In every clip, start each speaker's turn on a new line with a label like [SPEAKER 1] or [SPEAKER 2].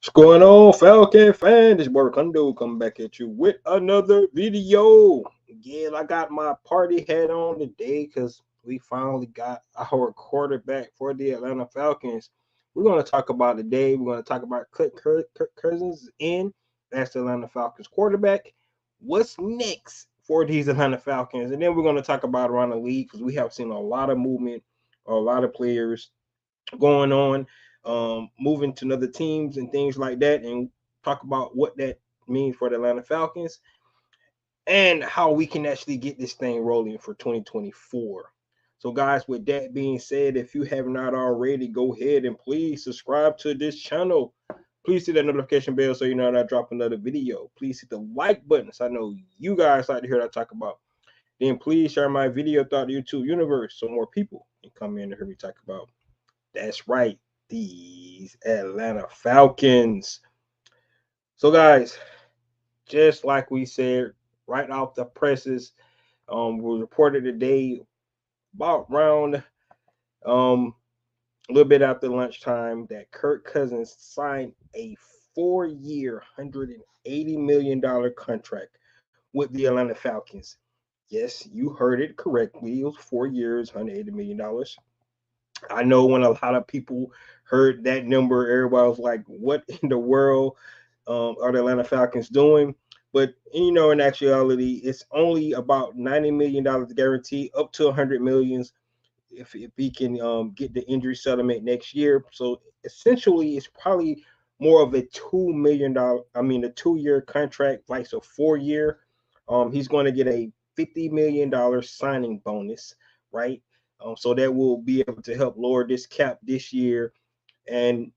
[SPEAKER 1] What's going on, Falcon fan? This boy Kondo coming back at you with another video. Yeah, I got my party hat on today because we finally got our quarterback for the Atlanta Falcons. We're going to talk about today. We're going to talk about Kirk Cousins in as the Atlanta Falcons quarterback. What's next for these Atlanta Falcons? And then we're going to talk about around the league because we have seen a lot of movement, a lot of players going on, moving to other teams and things like that, and talk about what that means for the Atlanta Falcons and how we can actually get this thing rolling for 2024. So, guys, with that being said, if you have not already, go ahead and please subscribe to this channel. Please hit that notification bell so you know when I drop another video. Please hit the like button so I know you guys like to hear what I talk about. Then please share my video throughout the YouTube universe so more people can come in and hear me talk about. That's right, these Atlanta Falcons. So, guys, just like we said, right off the presses, we reported today about around a little bit after lunchtime that Kirk Cousins signed a 4-year, $180 million contract with the Atlanta Falcons. Yes, you heard it correctly. It was 4 years, $180 million. I know when a lot of people heard that number, everybody was like, "What in the world are the Atlanta Falcons doing?" But in actuality, it's only about $90 million guaranteed, up to 100 millions if he can get the injury settlement next year. So essentially, it's probably more of a $2 million. I mean, a 2-year contract, like a 4-year. He's going to get a $50 million signing bonus, right? So that will be able to help lower this cap this year, and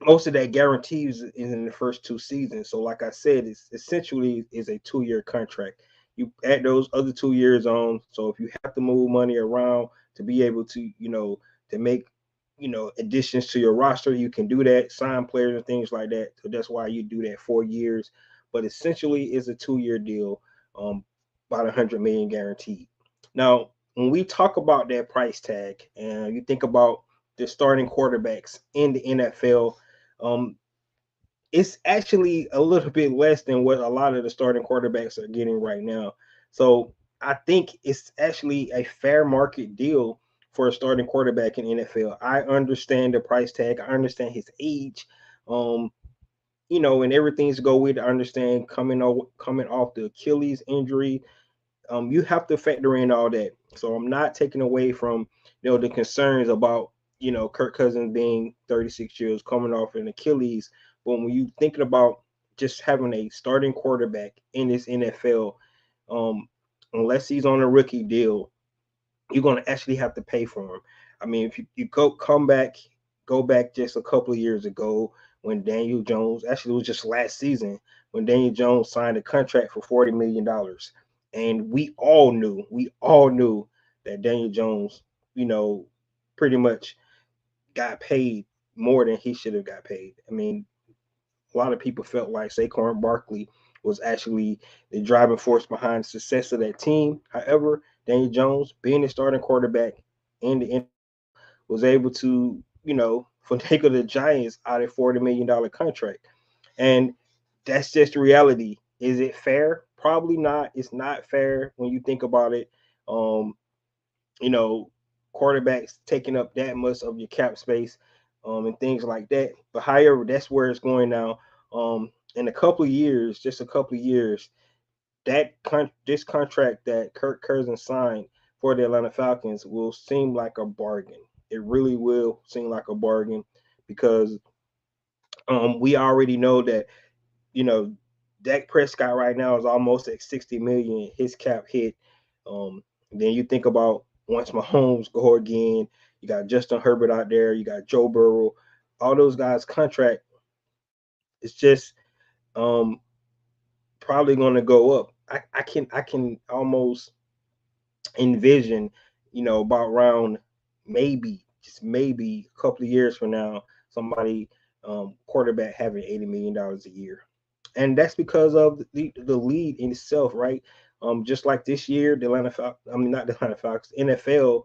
[SPEAKER 1] most of that guarantees is in the first 2 seasons. So, like I said, it's essentially is a 2-year contract. You add those other 2 years on. So if you have to move money around to be able to, to make, additions to your roster, you can do that. Sign players and things like that. So that's why you do that 4 years. But essentially, it's a 2-year deal, about 100 million guaranteed. Now, when we talk about that price tag, and you think about the starting quarterbacks in the NFL, um, it's actually a little bit less than what a lot of the starting quarterbacks are getting right now. So I think it's actually a fair market deal for a starting quarterback in NFL. I understand the price tag. I understand his age. Um, and everything's to go with. I understand coming off the Achilles injury. You have to factor in all that. So I'm not taking away from the concerns about Kirk Cousins being 36 years coming off an Achilles. But when you thinking about just having a starting quarterback in this NFL, um, unless he's on a rookie deal, you're going to actually have to pay for him. I mean, if you go back just a couple of years ago when Daniel Jones, actually it was just last season when Daniel Jones signed a contract for $40 million, and we all knew that Daniel Jones, pretty much got paid more than he should have got paid. I mean, a lot of people felt like Saquon Barkley was actually the driving force behind the success of that team. However, Daniel Jones, being the starting quarterback in the NFL, was able to, finagle the Giants out of $40 million contract. And that's just the reality. Is it fair? Probably not. It's not fair when you think about it. Um, you know, quarterbacks taking up that much of your cap space, and things like that. But however, that's where it's going now. In a couple of years, just a couple of years, this contract that Kirk Cousins signed for the Atlanta Falcons will seem like a bargain. It really will seem like a bargain because we already know that you know Dak Prescott right now is almost at 60 million his cap hit. Then you think about once Mahomes go again, you got Justin Herbert out there, you got Joe Burrow, all those guys' contract is just um, probably going to go up. I can almost envision, about around maybe just maybe a couple of years from now, somebody quarterback having $80 million a year, and that's because of the league in itself, right? Just like this year, the Atlanta Falcons, I mean not the Atlanta Falcons, NFL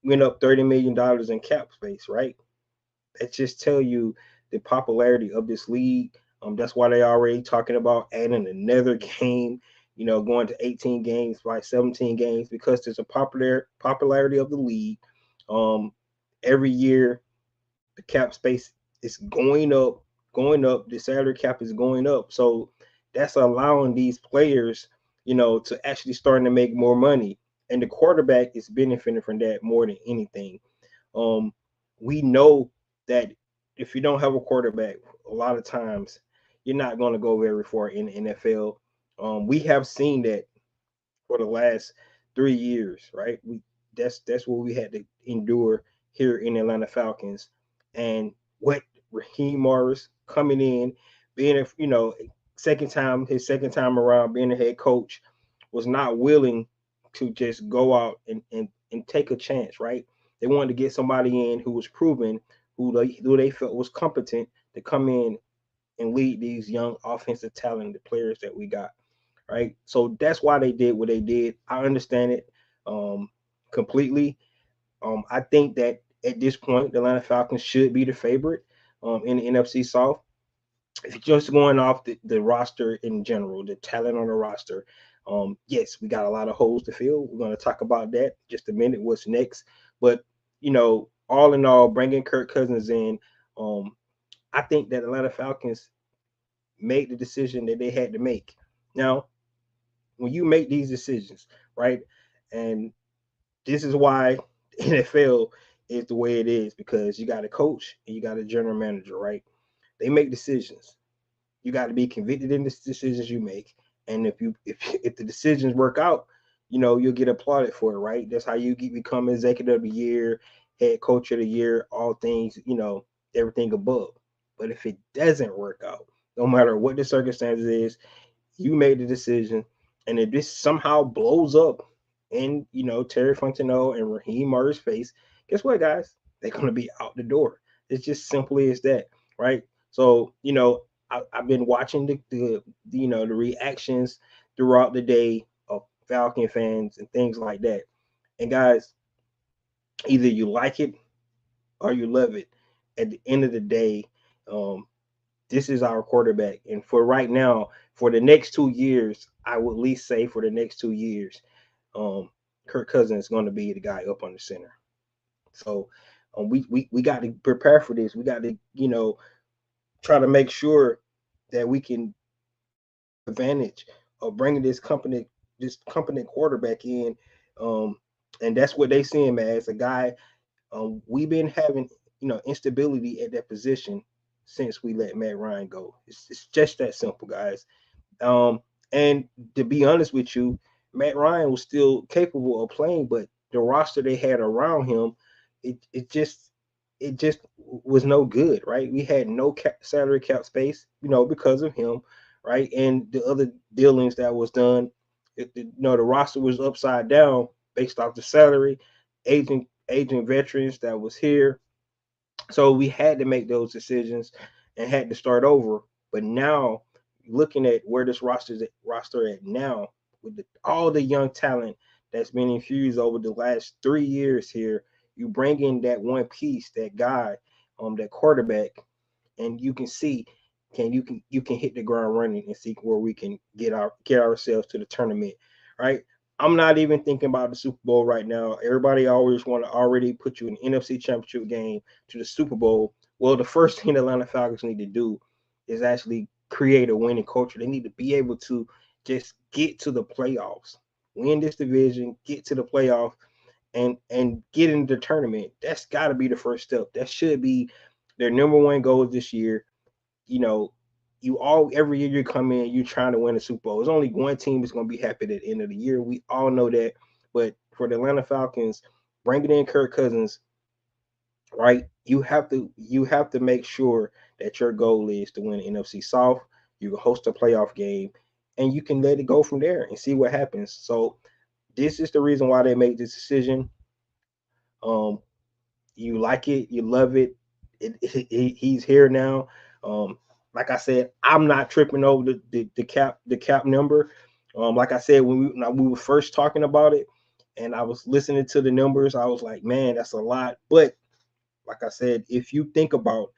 [SPEAKER 1] went up $30 million in cap space, right? That just tell you the popularity of this league. That's why they already talking about adding another game, going to 18 games, like 17 games, because there's a popularity of the league. Every year, the cap space is going up. The salary cap is going up. So that's allowing these players, to actually starting to make more money. And the quarterback is benefiting from that more than anything. Um, we know that if you don't have a quarterback, a lot of times you're not going to go very far in the NFL. We have seen that for the last 3 years, right? That's what we had to endure here in Atlanta Falcons, and what Raheem Morris coming in, being his second time around being a head coach, was not willing to just go out and take a chance, right? They wanted to get somebody in who was proven, who they felt was competent to come in and lead these young offensive talented players that we got, right? So that's why they did what they did. I understand it um, completely. I think that at this point, the Atlanta Falcons should be the favorite in the NFC South. If you're just going off the roster in general, the talent on the roster, yes, we got a lot of holes to fill. We're going to talk about that just a minute. What's next? But all in all, bringing Kirk Cousins in, I think that Atlanta Falcons made the decision that they had to make. Now, when you make these decisions, right, and this is why NFL is the way it is, because you got a coach and you got a general manager, right? They make decisions. You got to be convicted in the decisions you make, and if the decisions work out, you'll get applauded for it, right? That's how you become executive of the year, head coach of the year, all things, everything above. But if it doesn't work out, no matter what the circumstances is, you made the decision, and if this somehow blows up in Terry Fontenot and Raheem Morris' face, guess what, guys? They're gonna be out the door. It's just simply as that, right? So I've been watching the reactions throughout the day of Falcon fans and things like that. And guys, either you like it or you love it. At the end of the day, um, this is our quarterback. And for right now, for the next 2 years, I would at least say for the next 2 years, um, Kirk Cousins is going to be the guy up on the center. So we got to prepare for this. We got to, try to make sure that we can advantage of bringing this company quarterback in. Um, and that's what they seeing, man. As a guy, we've been having, instability at that position since we let Matt Ryan go. It's just that simple, guys. Um, and to be honest with you, Matt Ryan was still capable of playing, but the roster they had around him, it just was no good, right? We had no salary cap space, because of him, right? And the other dealings that was done, the roster was upside down based off the salary, aging veterans that was here, so we had to make those decisions and had to start over. But now, looking at where this roster at now, with all the young talent that's been infused over the last 3 years here, you bring in that one piece, that guy, that quarterback, and you can see you can hit the ground running and see where we can get ourselves to the tournament, right? I'm not even thinking about the Super Bowl right now. Everybody always want to already put you in NFC Championship game to the Super Bowl. Well, the first thing the Atlanta Falcons need to do is actually create a winning culture. They need to be able to just get to the playoffs, win this division, get to the playoff, and get into the tournament. That's got to be the first step. That should be their number one goal this year. You know, every year you come in, you're trying to win a Super Bowl. There's only one team that's going to be happy at the end of the year. We all know that. But for the Atlanta Falcons, bringing in Kirk Cousins, right? You have to make sure that your goal is to win the NFC South. You can host a playoff game, and you can let it go from there and see what happens. So this is the reason why they made this decision. Um, you like it, you love it. He's here now. Um, like I said, I'm not tripping over the cap number. Like I said, when we were first talking about it, and I was listening to the numbers, I was like, man, that's a lot. But like I said, if you think about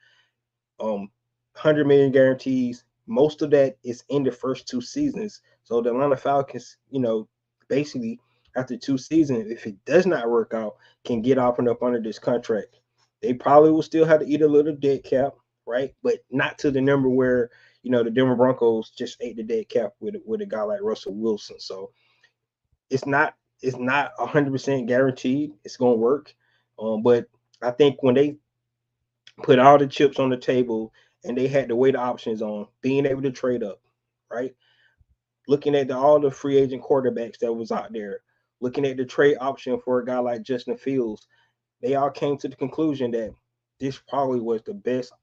[SPEAKER 1] 100 million guarantees. Most of that is in the first 2 seasons. So the Atlanta Falcons, basically after 2 seasons, if it does not work out, can get off and up under this contract. They probably will still have to eat a little dead cap, right? But not to the number where the Denver Broncos just ate the dead cap with a guy like Russell Wilson. So it's not it's not 100% guaranteed it's gonna work. But I think when they put all the chips on the table and they had to weigh the options on being able to trade up, right? Looking at all the free agent quarterbacks that was out there, looking at the trade option for a guy like Justin Fields, they all came to the conclusion that this probably was the best,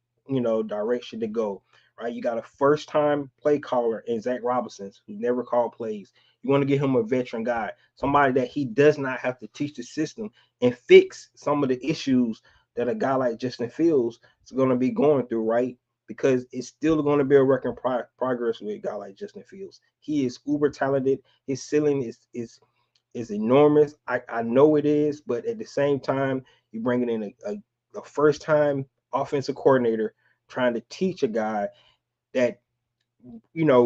[SPEAKER 1] direction to go. Right? You got a first time play caller in Zach Robinson who never called plays. You want to get him a veteran guy, somebody that he does not have to teach the system and fix some of the issues that a guy like Justin Fields is going to be going through, right? Because it's still going to be a work in progress with a guy like Justin Fields. He is uber talented. His ceiling is enormous. I know it is, but at the same time, you're bringing in a first time offensive coordinator trying to teach a guy that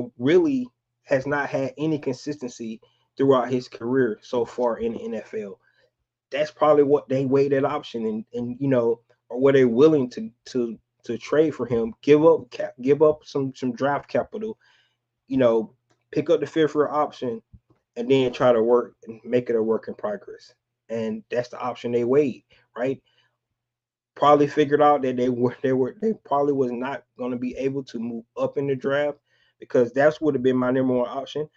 [SPEAKER 1] really has not had any consistency throughout his career so far in the NFL. That's probably what they weighed that option and or were they willing to trade for him, give up some draft capital, you know, pick up the fifth year option and then try to work and make it a work in progress. And that's the option they weighed, right? Probably figured out that they probably was not going to be able to move up in the draft because that's would have been my number one option.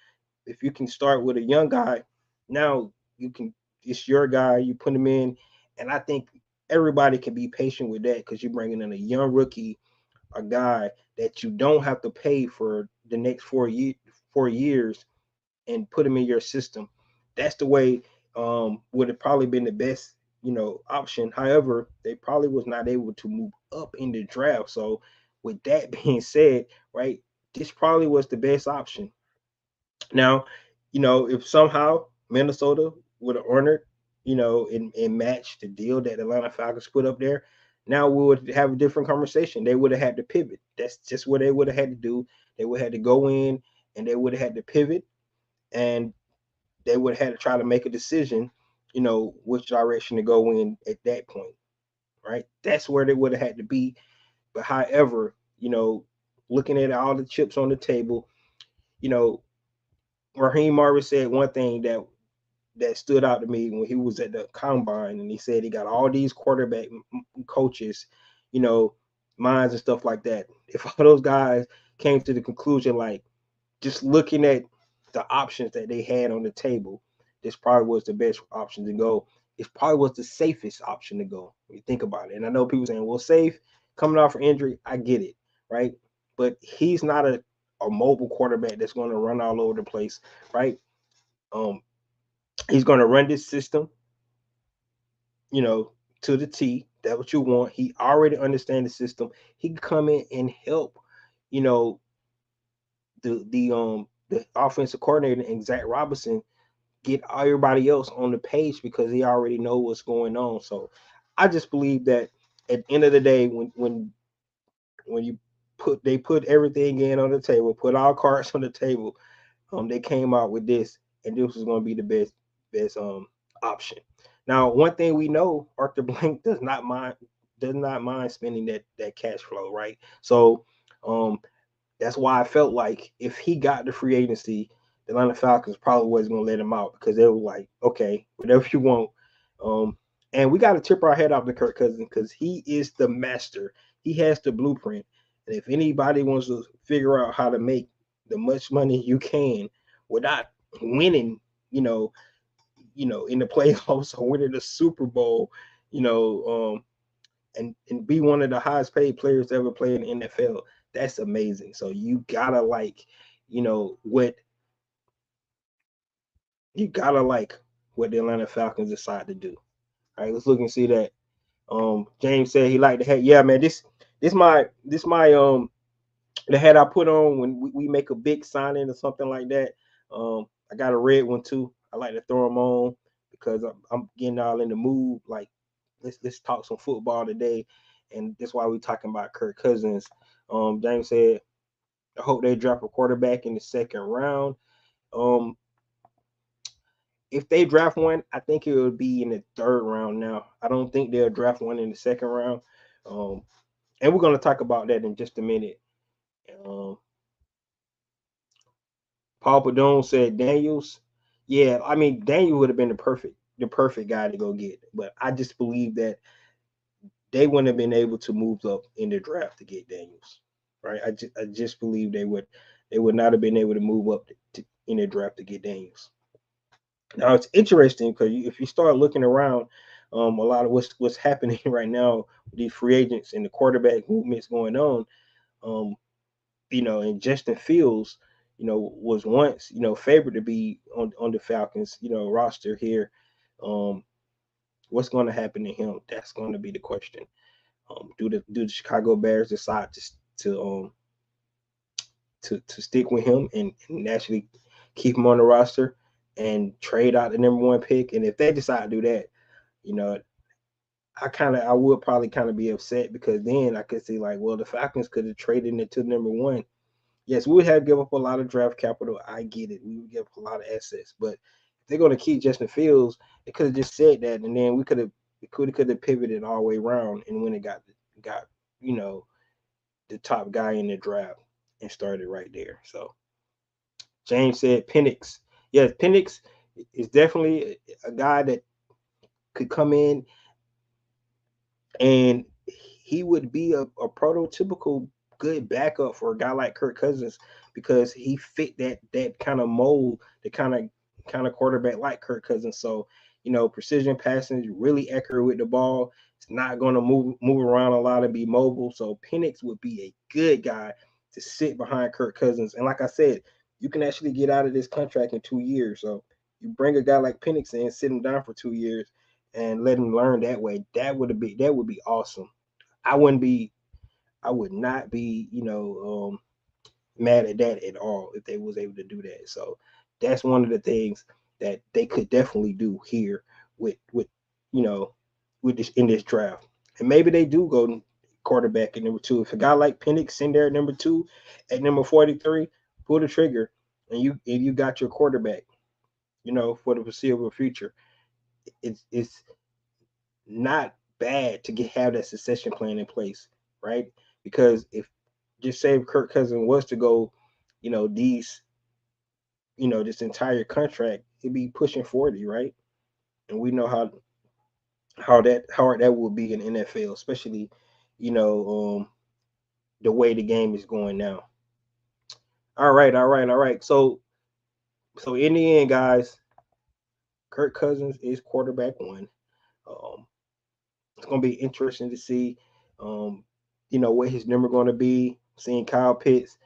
[SPEAKER 1] If you can start with a young guy, now you can it's your guy, you put him in, and I think everybody can be patient with that because you're bringing in a young rookie, a guy that you don't have to pay for the next 4 years and put him in your system. That's the way would have probably been the best, option. However, they probably was not able to move up in the draft. So with that being said, right, this probably was the best option. Now, if somehow Minnesota would have honored, and matched the deal that Atlanta Falcons put up there, now we would have a different conversation. They would have had to pivot. That's just what they would have had to do. They would have had to go in and they would have had to pivot and they would have had to try to make a decision, which direction to go in at that point, right? That's where they would have had to be. But however, looking at all the chips on the table, you know, Raheem Morris said one thing that stood out to me when he was at the combine, and he said he got all these quarterback coaches, you know, minds and stuff like that. If all those guys came to the conclusion, like just looking at the options that they had on the table, this probably was the best option to go. It probably was the safest option to go when you think about it. And I know people saying, well, safe coming off for injury, I get it, right? But he's not a mobile quarterback that's going to run all over the place, right? Um, he's going to run this system, you know, to the T. That's what you want. He already understands the system. He can come in and help, you know, the offensive coordinator and Zach Robinson get everybody else on the page because he already know what's going on. So I just believe that at the end of the day, when you put everything in on the table, put all cards on the table, they came out with this, and this was going to be the best option. Now, one thing we know, Arthur Blank does not mind spending that cash flow, right? So um, that's why I felt like if he got the free agency, the Atlanta Falcons probably wasn't going to let him out because they were like, okay, whatever you want. Um, and we got to tip our head off to Kirk Cousins because he is the master. He has the blueprint. And if anybody wants to figure out how to make the much money you can without winning, you know, in the playoffs or winning the Super Bowl, you know, and be one of the highest paid players to ever play in the NFL. That's amazing. So you gotta like, you know, what you gotta like what the Atlanta Falcons decide to do. All right, let's look and see that. James said he liked the hat. Yeah, man, this my the hat I put on when we make a big signing or something like that. I got a red one too. I like to throw them on because I'm getting all in the mood. Like let's talk some football today, and that's why we're talking about Kirk Cousins. James said, I hope they drop a quarterback in the second round. Um, if they draft one, I think it would be in the third round now. I don't think they'll draft one in the second round. Um, and we're going to talk about that in just a minute. Um, Paul Padone said Daniels. Yeah, I mean Daniel would have been the perfect guy to go get, but I just believe that they wouldn't have been able to move up in the draft to get Daniels, right? I just believe they would not have been able to move up in the draft to get Daniels. Now it's interesting because if you start looking around, a lot of what's happening right now with these free agents and the quarterback movements going on, um, and Justin Fields, was once, favored to be on the Falcons, roster here. Um, what's going to happen to him? That's going to be the question. Do the Chicago Bears decide to stick with him and actually keep him on the roster and trade out the number one pick? And if they decide to do that, you know, I would probably kind of be upset because then I could see like, well, the Falcons could have traded it to number one. Yes, we would have to give up a lot of draft capital. I get it. We would give up a lot of assets, but if they're going to keep Justin Fields, they could have just said that, and then we could have pivoted all the way around and when it got you know the top guy in the draft and started right there. So James said Penix. Yes, Penix is definitely a guy that could come in and he would be a prototypical good backup for a guy like Kirk Cousins because he fit that kind of mold, the kind of quarterback like Kirk Cousins. So, precision passing is really accurate with the ball. It's not going to move around a lot and be mobile. So Penix would be a good guy to sit behind Kirk Cousins. And like I said, you can actually get out of this contract in 2 years. So you bring a guy like Penix in, sit him down for 2 years, and let him learn that way. That would be awesome. I wouldn't be I would not be, mad at that at all if they was able to do that. So that's one of the things that they could definitely do here with you know with this in this draft. And maybe they do go quarterback at number two. If a guy like Penix in there at number two, at number 43, pull the trigger and you got your quarterback, for the foreseeable future. It's not bad to have that succession plan in place, right? Because if just say if Kirk Cousins was to go, these, this entire contract, it'd be pushing 40, right? And we know how hard that will be in NFL, especially, you know, um, the way the game is going now. All right, all right, all right. So in the end, guys, Kirk Cousins is quarterback one. Um, it's gonna be interesting to see, um, what his number going to be. Seeing Kyle Pitts,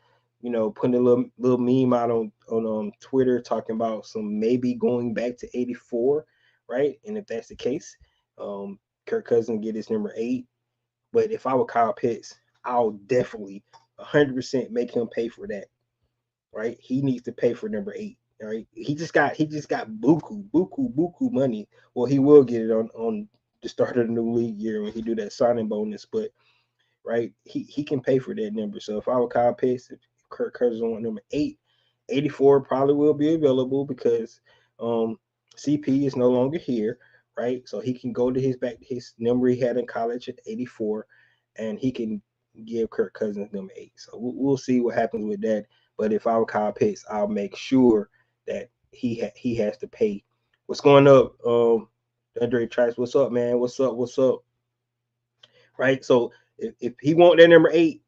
[SPEAKER 1] putting a little meme out on Twitter talking about some maybe going back to 84, right? And if that's the case, um, Kirk Cousins get his number 8. But if I were Kyle Pitts, I'll definitely 100% make him pay for that, right? He needs to pay for number 8. All right, he just got buku money. Well, he will get it on the start of the new league year when he do that signing bonus. But right, he can pay for that number. So if I were Kyle Pitts, if Kirk Cousins on number 8, 84 probably will be available because um, CP is no longer here, right? So he can go to his number he had in college at 84, and he can give Kirk Cousins number 8. So we'll see what happens with that. But if I were Kyle Pitts, I'll make sure that he has to pay. What's going up, Andre Trice? What's up, man? What's up? What's up? Right. So if he want that number 8,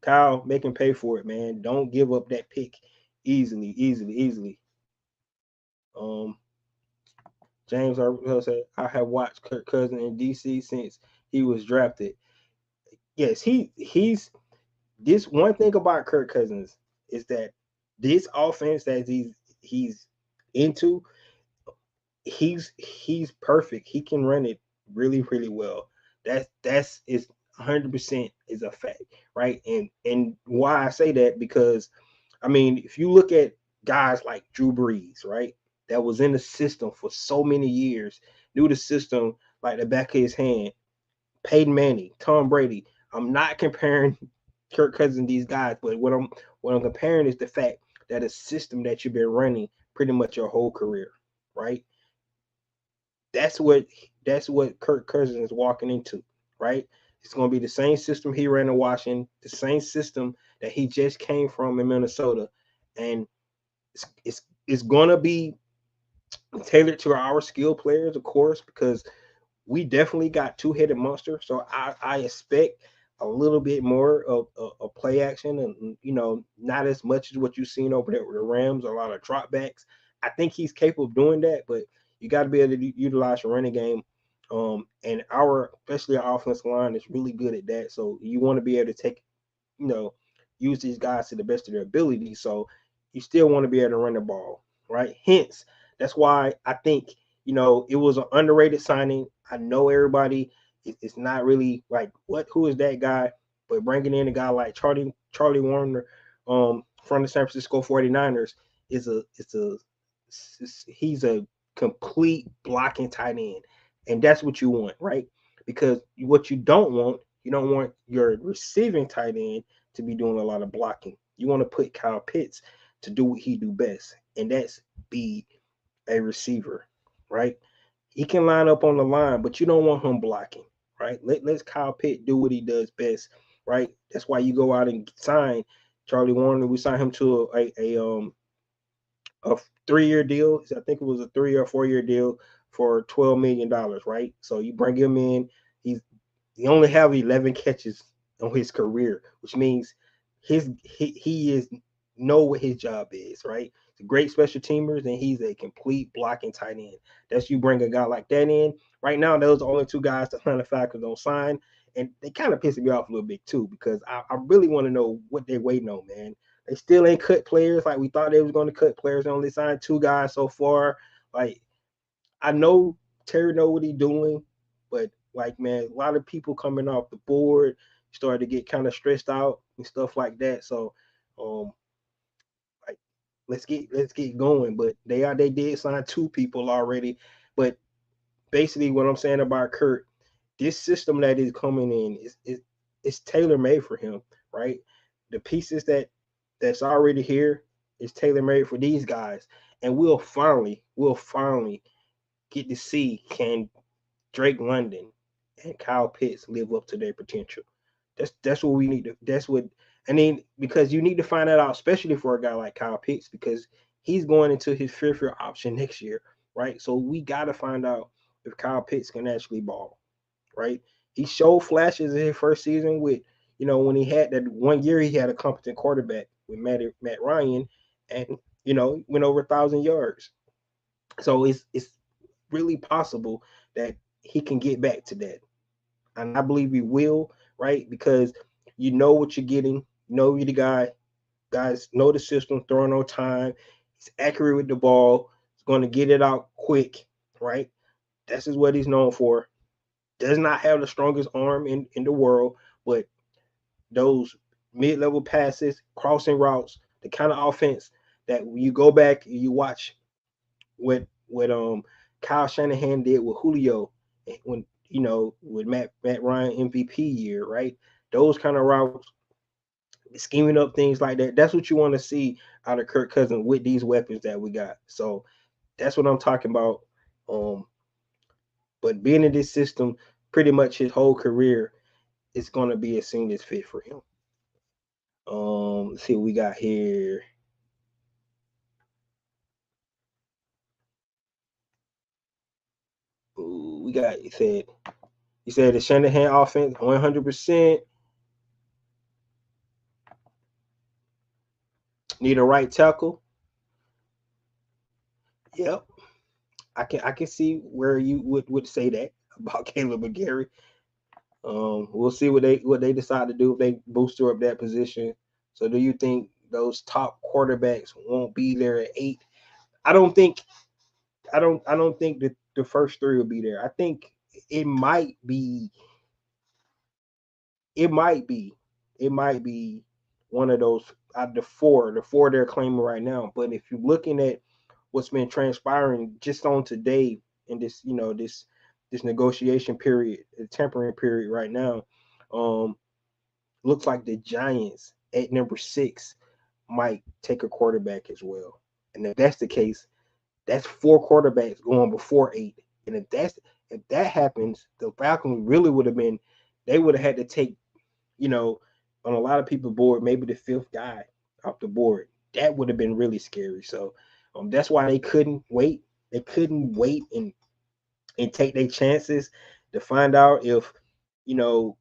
[SPEAKER 1] Kyle, make him pay for it, man. Don't give up that pick easily, easily, easily. Um, James Arvell said, I have watched Kirk Cousins in DC since he was drafted. Yes, he's this one thing about Kirk Cousins is that this offense that he's into, he's perfect. He can run it really, really well. That's is 100% is a fact, right? And why I say that because I mean, if you look at guys like Drew Brees, right, that was in the system for so many years, knew the system like the back of his hand. Peyton Manning, Tom Brady. I'm not comparing Kirk Cousins these guys, but what I'm comparing is the fact that a system that you've been running pretty much your whole career, right? That's what that's what Kirk Cousins is walking into, right? It's going to be the same system he ran in Washington, the same system that he just came from in Minnesota, and it's going to be tailored to our skill players, of course, because we definitely got two-headed monster. So I expect a little bit more of play action, and not as much as what you've seen over there with the Rams. A lot of dropbacks. I think he's capable of doing that, but you got to be able to utilize your running game. And especially our offensive line is really good at that. So you want to be able to you know, use these guys to the best of their ability. So you still want to be able to run the ball, right? Hence, that's why I think, it was an underrated signing. I know everybody it's not really like who is that guy, but bringing in a guy like Charlie Warner from the San Francisco 49ers is he's a complete blocking tight end. And that's what you want, right? Because what you don't want your receiving tight end to be doing a lot of blocking. You want to put Kyle Pitts to do what he do best, and that's be a receiver, right? He can line up on the line, but you don't want him blocking, right? Let's Kyle Pitt do what he does best, right? That's why you go out and sign Charlie Warner. We signed him to a 3-year deal. I think it was a 3 or 4 year deal for $12 million, right? So you bring him in. He only have 11 catches on his career, which means he is know what his job is, right? He's a great special teamers, and he's a complete blocking tight end. That's you bring a guy like that in. Right now, those are the only two guys the Atlanta Falcons don't sign, and they kind of pissing me off a little bit too because I really want to know what they're waiting on, man. They still ain't cut players like we thought they was going to cut players. They only signed two guys so far. Like I know Terry know what he's doing, but like man, a lot of people coming off the board started to get kind of stressed out and stuff like that. So, um, like let's get going. But they did sign two people already. But basically, what I'm saying about Kurt, this system that is coming in is tailor made for him, right? The pieces that's already here is tailor made for these guys, and we'll finally get to see can Drake London and Kyle Pitts live up to their potential. That's what we need to. That's what I mean because you need to find that out, especially for a guy like Kyle Pitts, because he's going into his fifth year option next year, right? So we got to find out if Kyle Pitts can actually ball, right? He showed flashes in his first season with, when he had that 1 year, he had a competent quarterback with Matt Ryan, and went over 1,000 yards. So it's really possible that he can get back to that. And I believe he will, right? Because you know what you're getting, you're the guys know the system, throwing on time, he's accurate with the ball, he's going to get it out quick, right? This is what he's known for. Does not have the strongest arm in the world, but those mid-level passes, crossing routes, the kind of offense that when you go back and you watch what Kyle Shanahan did with Julio when with Matt Ryan MVP year, right? Those kind of routes, scheming up things like that. That's what you want to see out of Kirk Cousins with these weapons that we got. So that's what I'm talking about. Um, but being in this system, pretty much his whole career, it's gonna be a seamless fit for him. Let's see what we got here. Ooh, we got you said the Shanahan offense 100%. Need a right tackle. Yep, I can see where you would say that about Caleb McGarry. We'll see what they decide to do if they booster up that position. So, do you think those top quarterbacks won't be there at 8? I don't think I don't think that the first three will be there. I think it might be it might be it might be one of those out of the four they're claiming right now. But if you're looking at what's been transpiring just on today in this this negotiation period, the tempering period right now, um, looks like the Giants at number 6 might take a quarterback as well. And if that's the case, that's 4 quarterbacks going before 8. And if that happens, the Falcons really would have been, they would have had to take, you know, on a lot of people's board, maybe the 5th guy off the board. That would have been really scary. So that's why they couldn't wait. They couldn't wait and take their chances to find out you know,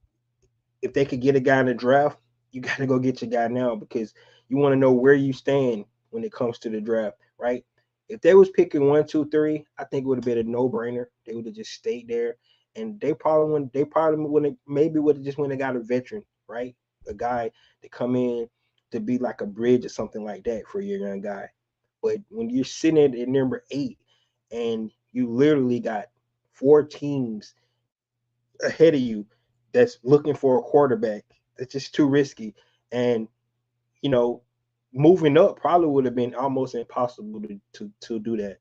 [SPEAKER 1] if they could get a guy in the draft. You got to go get your guy now because you want to know where you stand when it comes to the draft, right? If they was picking 1, 2, 3, I think it would have been a no-brainer. They would have just stayed there, and they probably would have maybe would have just went and got a veteran, right? A guy to come in to be like a bridge or something like that for your young guy. But when you're sitting at number 8 and you literally got 4 teams ahead of you that's looking for a quarterback, that's just too risky. And you know, moving up probably would have been almost impossible to do that.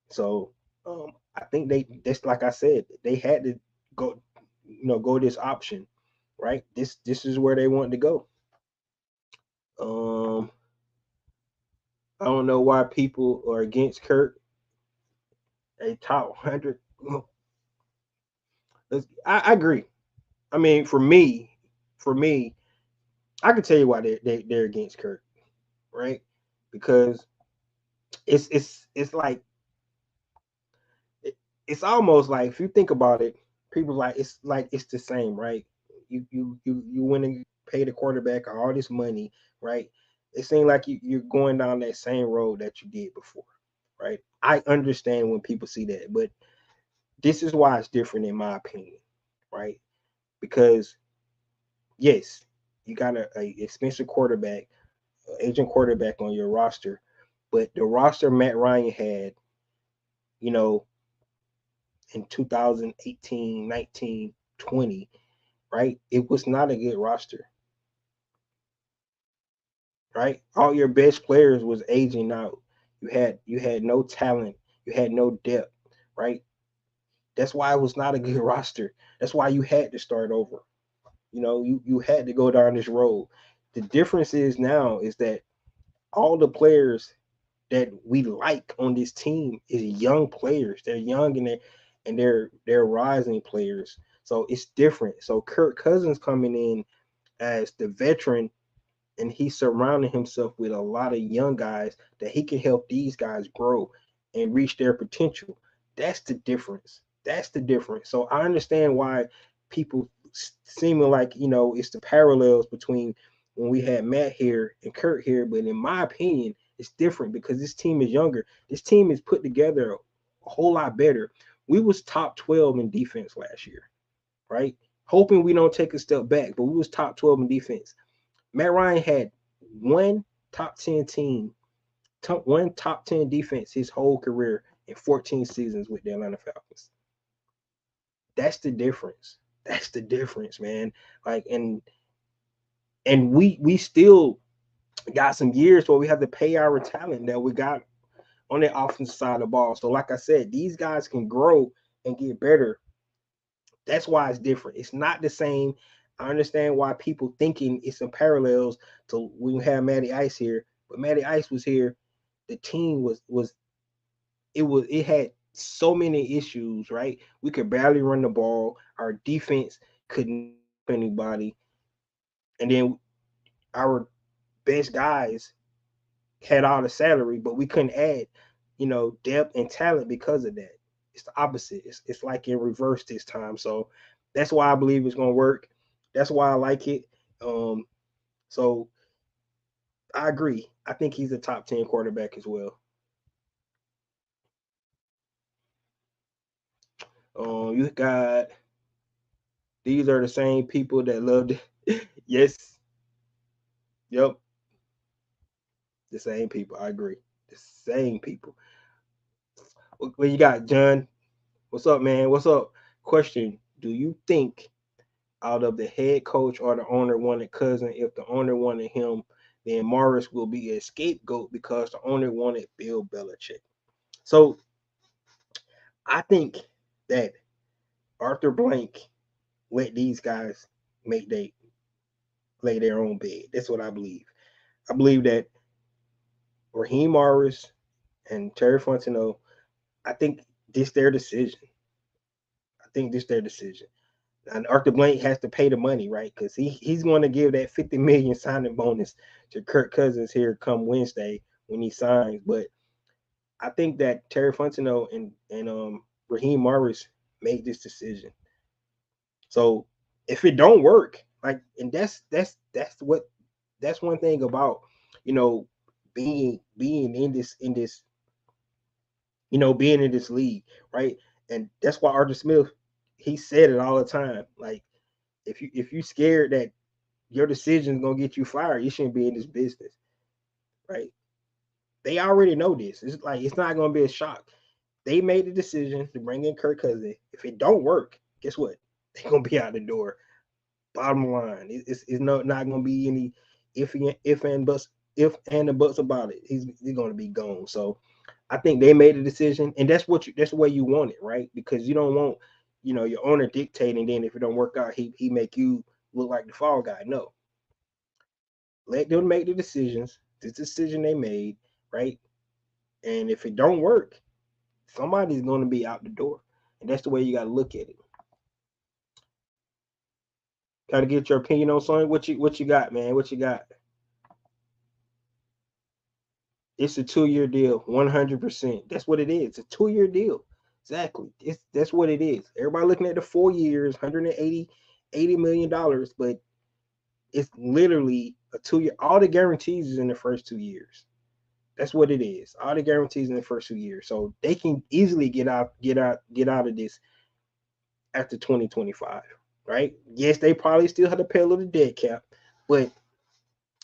[SPEAKER 1] So I think they just like I said, they had to go, go this option, right? This is where they wanted to go. Um, I don't know why people are against Kirk, a top 100. I agree. I mean, for me, I can tell you why they're against Kirk, right? Because it's like it's almost like if you think about it, people like it's the same, right? You went and pay the quarterback all this money, right? It seems like you're going down that same road that you did before, right? I understand when people see that, but this is why it's different in my opinion, right? Because yes, you got a expensive quarterback, agent quarterback on your roster, but the roster Matt Ryan had, you know, in 2018, 19, 20, right? It was not a good roster, right? All your best players was aging out. You had no talent, you had no depth, right? That's why it was not a good roster. That's why you had to start over. You had to go down this road. The difference is now is that all the players that we like on this team is young players. They're young and they're rising players. So it's different. So Kirk Cousins coming in as the veteran, and he's surrounding himself with a lot of young guys that he can help these guys grow and reach their potential. That's the difference. That's the difference. So I understand why people seeming like it's the parallels between when we had Matt here and Kurt here, but in my opinion, it's different because this team is younger. This team is put together a whole lot better. We was top 12 in defense last year, right? Hoping we don't take a step back, but we was top 12 in defense. Matt Ryan had one top 10 team, one top 10 defense his whole career in 14 seasons with the Atlanta Falcons. That's the difference. That's the difference, man. Like and we still got some years where we have to pay our talent that we got on the offensive side of the ball. So like I said, these guys can grow and get better. That's why it's different. It's not the same. I understand why people thinking it's some parallels to when we have Matty Ice here, but Matty Ice was here. The team it had so many issues, right? We could barely run the ball. Our defense couldn't help anybody, and then our best guys had all the salary, but we couldn't add, depth and talent because of that. It's the opposite. It's like in reverse this time. So that's why I believe it's gonna work. That's why I like it. So I agree. I think he's a top 10 quarterback as well. You got these are the same people that loved it. Yes, yep, the same people. I agree. The same people. What you got, John? What's up, man? What's up? Question: do you think out of the head coach or the owner wanted Cousin, if the owner wanted him, then Morris will be a scapegoat because the owner wanted Bill Belichick? So I think that Arthur Blank let these guys lay their own bed. That's what I believe. I believe that Raheem Morris and Terry Fontenot, I think this their decision. I think this their decision. And Arthur Blank has to pay the money, right? Because he's going to give that 50 million signing bonus to Kirk Cousins here come Wednesday when he signs. But I think that Terry Fontenot and Raheem Morris made this decision. So if it don't work, like, and that's one thing about, you know, being being in this league, right? And that's why Arthur Smith, he said it all the time. Like, if you scared that your decision is gonna get you fired, you shouldn't be in this business, right? They already know this. It's like it's not gonna be a shock. They made the decision to bring in Kirk Cousins. If it don't work, guess what? They're gonna be out the door. Bottom line, it's not going to be any if and the buts about it. He's going to be gone. So I think they made a decision, and that's the way you want it, right? Because you don't want your owner dictating. Then if it don't work out, he make you look like the fall guy. No, let them make the decisions. This decision they made, right? And if it don't work, somebody's going to be out the door, and that's the way you got to look at it. Got to get your opinion on something. What you got, man? What you got? It's a 2-year deal, 100%. That's what it is. It's a 2-year deal. Exactly. That's what it is. Everybody looking at the 4 years, $80 million, but it's literally a 2-year. All the guarantees is in the first 2 years. That's what it is. All the guarantees in the first 2 years. So they can easily get out of this after 2025, right? Yes, they probably still have to pay a little dead cap, but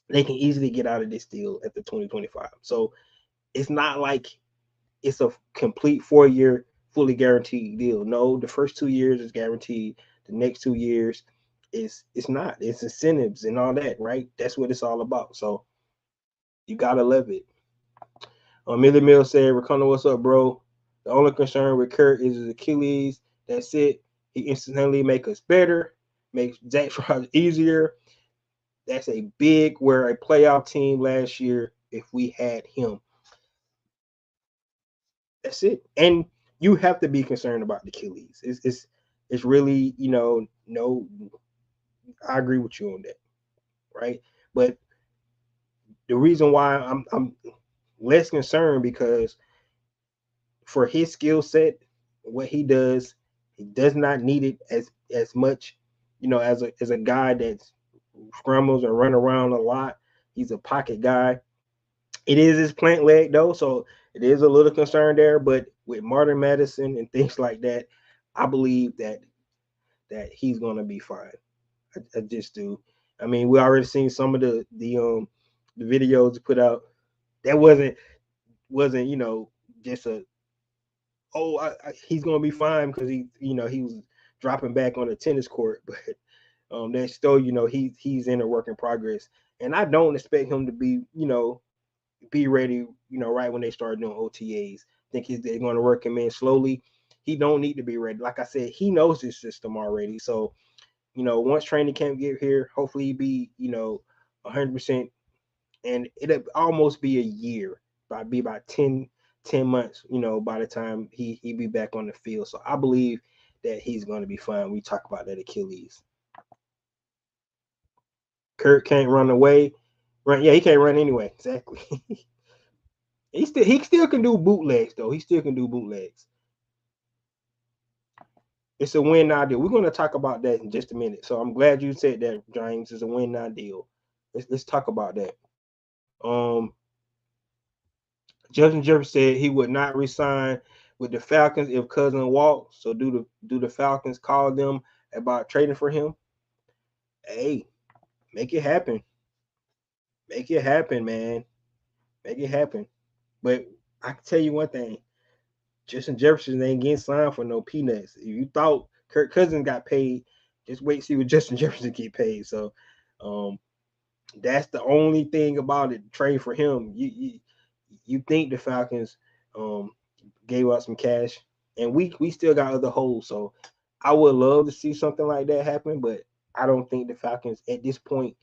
[SPEAKER 1] they can easily get out of this deal at the 2025. So it's not like it's a complete 4-year fully guaranteed deal. No, the first 2 years is guaranteed. The next 2 years it's not. It's incentives and all that, right? That's what it's all about. So you gotta love it. Millie Mill said, Ricardo, what's up, bro? The only concern with Kirk is his Achilles. That's it. He instantly make us better, makes Zach Stroud easier. That's a big we're a playoff team last year if we had him. That's it. And you have to be concerned about the Achilles. It's really, no, I agree with you on that, right? But the reason why I'm less concerned because for his skill set, what he does not need it as much, as a guy that scrambles and run around a lot. He's a pocket guy. It is his plant leg though, so it is a little concern there. But with Martin Madison and things like that, I believe that he's gonna be fine. I just do. I mean, we already seen some of the videos put out. That wasn't just a he's gonna be fine because he was dropping back on the tennis court, but that's still he's in a work in progress, and I don't expect him to be ready right when they start doing OTAs. I think they're going to work him in slowly. He don't need to be ready. Like I said, he knows his system already. So once training camp get here, hopefully he be 100%, and it'll almost be a year. Be about 10 months, by the time he be back on the field. So I believe that he's going to be fine. We talk about that Achilles. Kirk can't run away. Yeah, he can't run anyway. Exactly. he still can do bootlegs though. He still can do bootlegs. It's a win now deal. We're going to talk about that in just a minute. So I'm glad you said that, James. It's a win now deal. Let's talk about that. Justin Jefferson said he would not resign with the Falcons if Cousins walked. So do the Falcons call them about trading for him? Hey, make it happen. Make it happen, man. Make it happen. But I can tell you one thing. Justin Jefferson ain't getting signed for no peanuts. If you thought Kirk Cousins got paid, just wait to see what Justin Jefferson get paid. So that's the only thing about it. Trade for him. You think the Falcons gave up some cash and we still got other holes. So I would love to see something like that happen, but I don't think the Falcons at this point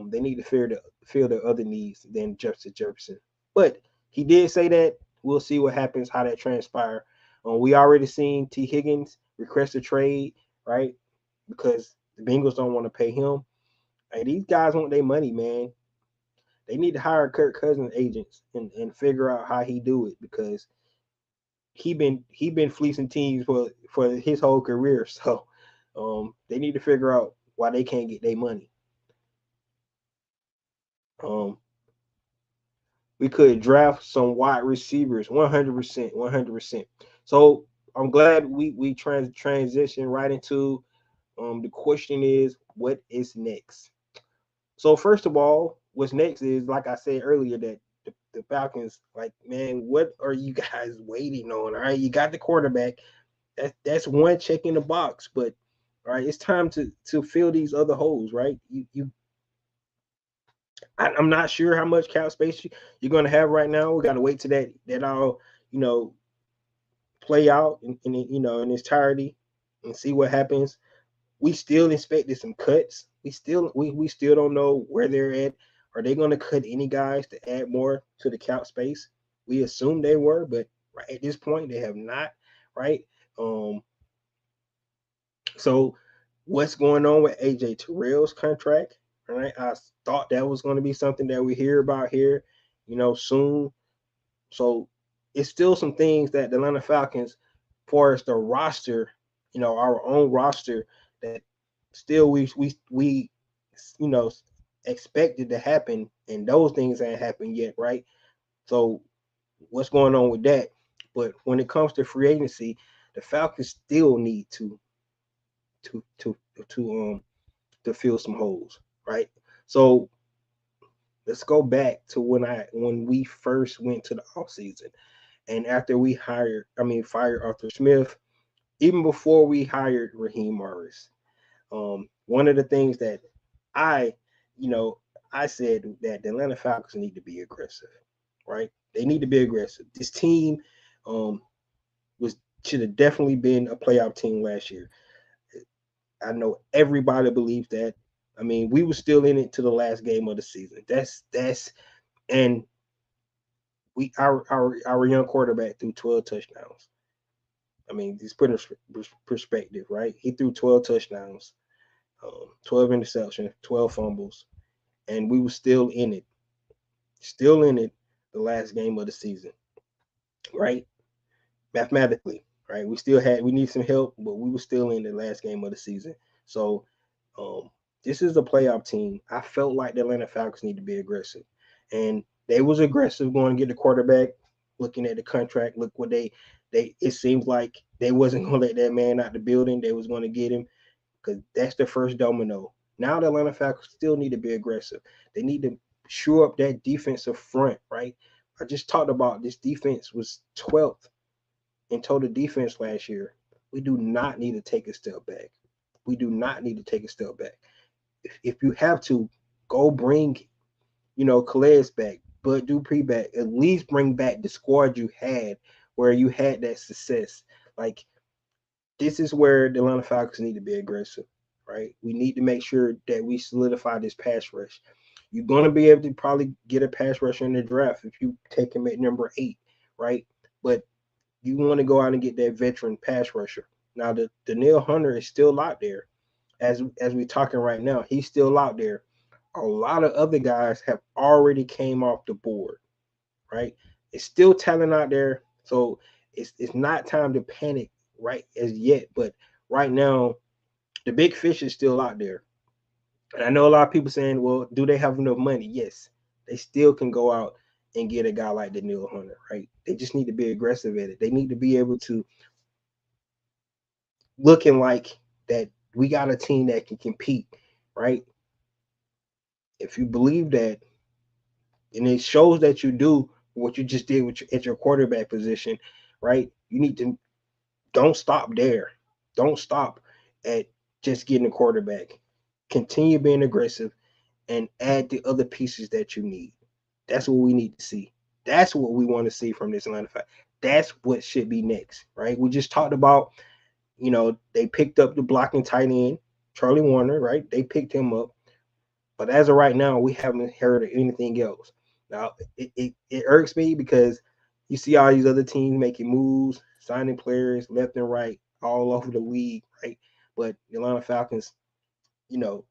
[SPEAKER 1] they need to fill their other needs than Jefferson. But he did say that. We'll see what happens, how that transpire. We already seen T. Higgins request a trade, right? Because the Bengals don't want to pay him. Hey, these guys want their money, man. They need to hire Kirk Cousins agents and figure out how he do it because he been fleecing teams for his whole career. So they need to figure out why they can't get their money. Um, we could draft some wide receivers 100%, 100%. So I'm glad we transition right into the question is what is next. So first of all, what's next is like I said earlier that the Falcons, like, man, what are you guys waiting on? All right, you got the quarterback. That's one check in the box, but all right, it's time to fill these other holes, right? I'm not sure how much cap space you're going to have right now. We got to wait till that all you know play out in its entirety and see what happens. We still expected some cuts. We still don't know where they're at. Are they going to cut any guys to add more to the cap space? We assumed they were, but right at this point they have not. Right. Um. So what's going on with AJ Terrell's contract? All right. I thought that was going to be something that we hear about here, soon. So it's still some things that the Atlanta Falcons, for as the roster, our own roster, that still we expected to happen, and those things ain't happened yet, right? So what's going on with that? But when it comes to free agency, the Falcons still need to to to um to fill some holes, right? So let's go back to when we first went to the offseason. And after fired Arthur Smith, even before we hired Raheem Morris, one of the things that I, you know, I said that the Atlanta Falcons need to be aggressive, right? They need to be aggressive. This team um, was should have definitely been a playoff team last year. I know everybody believes that. I mean, we were still in it to the last game of the season. That's and our young quarterback threw 12 touchdowns. I mean, just put in perspective, right? He threw 12 touchdowns, 12 interceptions, 12 fumbles, and we were still in it the last game of the season, right? Mathematically, right? We need some help, but we were still in the last game of the season. So, um, this is a playoff team. I felt like the Atlanta Falcons need to be aggressive, and they was aggressive going to get the quarterback. Looking at the contract, look what they. It seems like they wasn't going to let that man out the building. They was going to get him because that's the first domino. Now the Atlanta Falcons still need to be aggressive. They need to shore up that defensive front, right? I just talked about this defense was 12th in total defense last year. We do not need to take a step back. We do not need to take a step back. If you have to, go bring, Calais back, Bud Dupree back. At least bring back the squad you had where you had that success. Like, this is where the Atlanta Falcons need to be aggressive, right? We need to make sure that we solidify this pass rush. You're going to be able to probably get a pass rusher in the draft if you take him at number 8, right? But you want to go out and get that veteran pass rusher. Now, the Danielle Hunter is still out there. As we're talking right now, he's still out there. A lot of other guys have already came off the board, right? It's still talent out there, so it's not time to panic right as yet. But right now, the big fish is still out there, and I know a lot of people saying, "Well, do they have enough money?" Yes, they still can go out and get a guy like Danielle Hunter, right? They just need to be aggressive at it. They need to be able to looking like that we got a team that can compete, right? If you believe that, and it shows that you do what you just did at your quarterback position, right? You need to don't stop there. Don't stop at just getting a quarterback. Continue being aggressive and add the other pieces that you need. That's what we need to see. That's what we want to see from this Atlanta Falcons. That's what should be next, right? We just talked about, they picked up the blocking tight end, Charlie Warner, right? They picked him up. But as of right now, we haven't heard of anything else. Now, it irks me because you see all these other teams making moves, signing players left and right, all over the league, right? But the Atlanta Falcons, you know,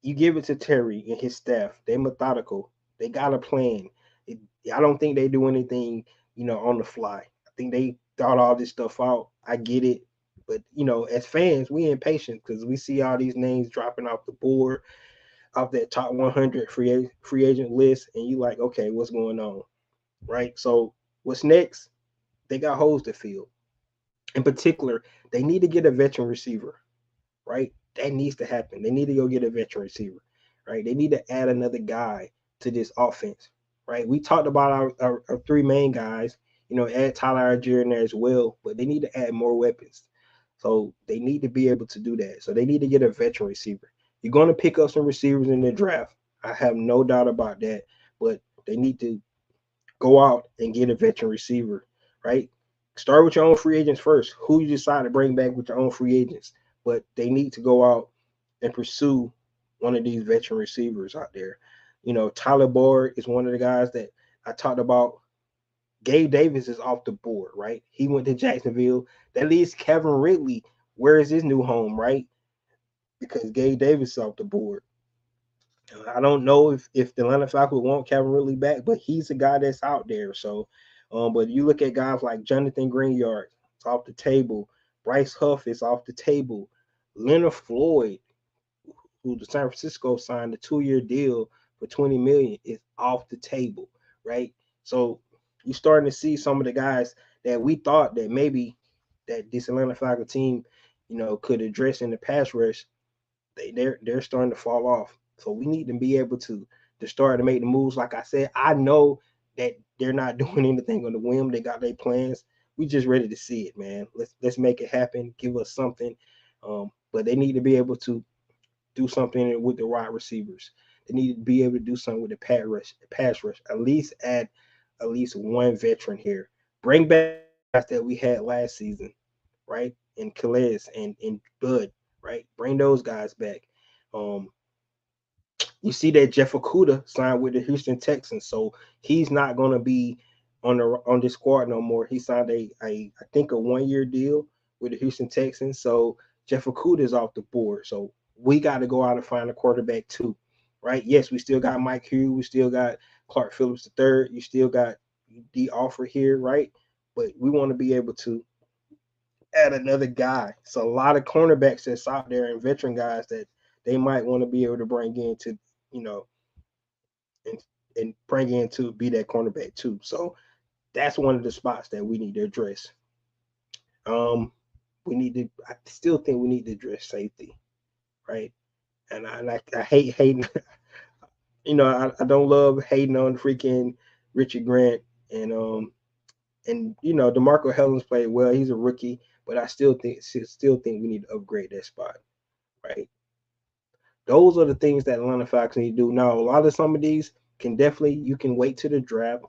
[SPEAKER 1] you give it to Terry and his staff. They're methodical. They got a plan. It, I don't think they do anything, on the fly. I think they thought all this stuff out. I get it. But, as fans, we impatient because we see all these names dropping off the board, off that top 100 free agent list, and you like, okay, what's going on, right? So what's next? They got holes to fill. In particular, they need to get a veteran receiver, right? That needs to happen. They need to go get a veteran receiver, right? They need to add another guy to this offense, right? We talked about our three main guys, add Tyler Algier in there as well, but they need to add more weapons. So they need to be able to do that. So they need to get a veteran receiver. You're going to pick up some receivers in the draft. I have no doubt about that, but they need to go out and get a veteran receiver, right? Start with your own free agents first. Who you decide to bring back with your own free agents, but they need to go out and pursue one of these veteran receivers out there. Tyler Boyd is one of the guys that I talked about. Gabe Davis is off the board, right? He went to Jacksonville. That leaves Kevin Ridley. Where is his new home, right? Because Gabe Davis is off the board. I don't know if the Atlanta Falcons want Kevin Ridley back, but he's a guy that's out there. So, but you look at guys like Jonathan Greenyard, it's off the table. Bryce Huff is off the table. Leonard Floyd, who the San Francisco signed a 2-year deal for $20 million, is off the table, right? So you're starting to see some of the guys that we thought that maybe that this Atlanta Falcons team, could address in the pass rush. They're starting to fall off. So we need to be able to start to make the moves. Like I said, I know that they're not doing anything on the whim. They got their plans. We just ready to see it, man. Let's make it happen. Give us something. But they need to be able to do something with the wide receivers. They need to be able to do something with the pass rush. At least add at least one veteran here. Bring back guys that we had last season, right? And Calais and Bud, right? Bring those guys back. Um, you see that Jeff Okudah signed with the Houston Texans, so he's not going to be on this squad no more. He signed I think a 1-year deal with the Houston Texans, so Jeff Okudah is off the board. So we got to go out and find a quarterback too, right? Yes, we still got Mike Hughes, we still got Clark Phillips III, you still got the offer here, right? But we want to be able to add another guy. So a lot of cornerbacks that's out there and veteran guys that they might want to be able to bring in to, you know, and bring in to be that cornerback too. So that's one of the spots that we need to address. We need to. I still think we need to address safety, right? And I hate hating. I don't love hating on freaking Richard Grant and DeMarco Hellens played well. He's a rookie, but I still think we need to upgrade that spot, right? Those are the things that Atlanta Falcons need to do. Now, a lot of some of these you can wait to the draft,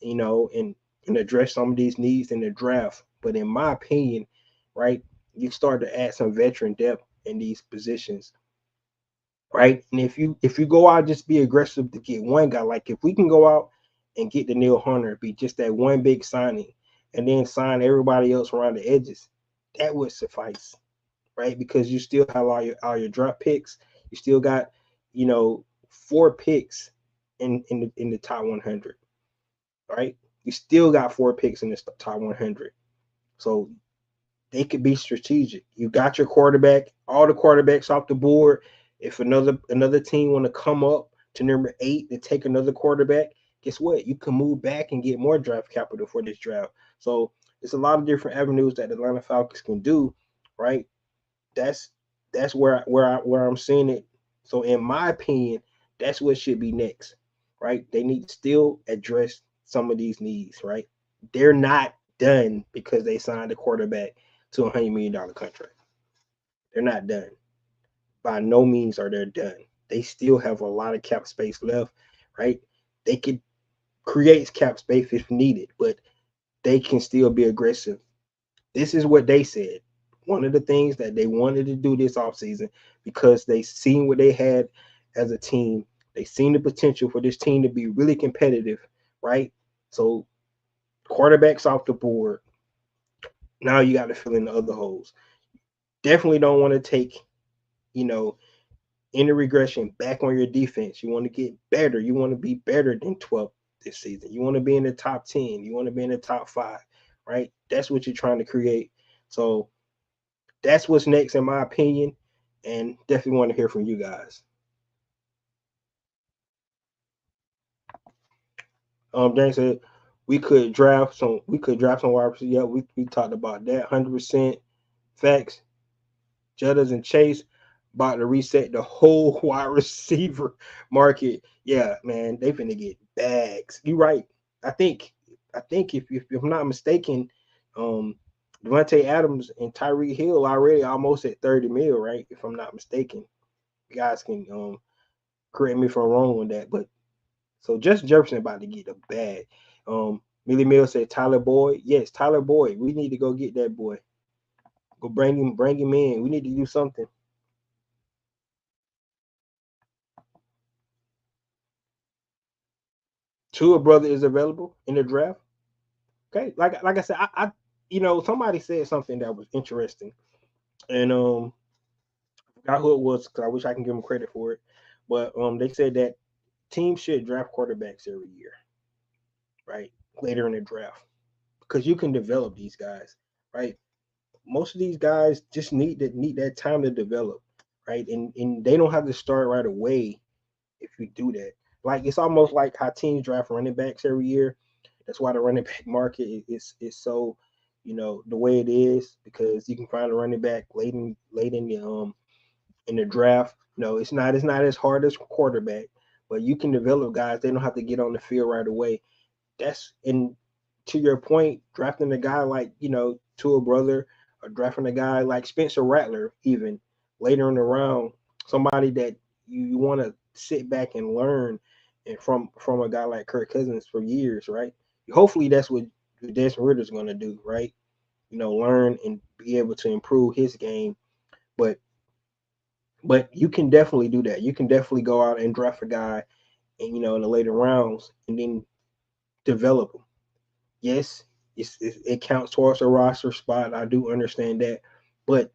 [SPEAKER 1] and address some of these needs in the draft. But in my opinion, right, you start to add some veteran depth in these positions, right? And if you go out, just be aggressive to get one guy. Like if we can go out and get Danielle Hunter, be just that one big signing, and then sign everybody else around the edges, that would suffice, right? Because you still have all your draft picks. You still got 4 picks in the top 100, right? You still got 4 picks in the top 100, so they could be strategic. You got your quarterback, all the quarterbacks off the board. If another team want to come up to number 8 and take another quarterback, guess what? You can move back and get more draft capital for this draft. So there's a lot of different avenues that the Atlanta Falcons can do, right? That's where I'm seeing it. So in my opinion, that's what should be next, right? They need to still address some of these needs, right? They're not done because they signed a quarterback to $100 million contract. They're not done. By no means are they done. They still have a lot of cap space left, right? They could create cap space if needed, but they can still be aggressive. This is what they said. One of the things that they wanted to do this offseason because they seen what they had as a team. They seen the potential for this team to be really competitive, right? So quarterbacks off the board. Now you got to fill in the other holes. Definitely don't want to take, you know, any regression back on your defense. You want to get better. You want to be better than 12th this season. You want to be in the top 10. You want to be in the top 5, right? That's what you're trying to create. So that's what's next, in my opinion, and definitely want to hear from you guys. James said we could draft some wide receivers. Yeah, we talked about that. 100% facts. Jettas and Chase about to reset the whole wide receiver market. Yeah, man, they finna get bags. You right. I think if I'm not mistaken, um Devontae Adams and Tyreek Hill already almost at 30 mil, right? If I'm not mistaken. You guys can correct me if I'm wrong on that. But so Justin Jefferson about to get a bag. Millie Mill said Tyler Boyd. Yes, Tyler Boyd. We need to go get that boy. Go bring him in. We need to do something. Tua brother is available in the draft. Okay, like I said, I somebody said something that was interesting, and I forgot who it was because I wish I can give them credit for it, but they said that teams should draft quarterbacks every year, right? Later in the draft, because you can develop these guys, right? Most of these guys just need that time to develop, right? And they don't have to start right away if you do that. Like it's almost like how teams draft running backs every year. That's why the running back market is so, the way it is because you can find a running back late in the draft. No, it's not as hard as quarterback, but you can develop guys. They don't have to get on the field right away. That's in to your point, drafting a guy like to a brother, or drafting a guy like Spencer Rattler, even later in the round, somebody that you want to sit back and learn and from a guy like Kirk Cousins for years, right? Hopefully that's what Desmond Ritter's going to do, right? Learn and be able to improve his game, but you can definitely do that. You can definitely go out and draft a guy, and in the later rounds, and then develop him. Yes, it counts towards a roster spot. I do understand that, but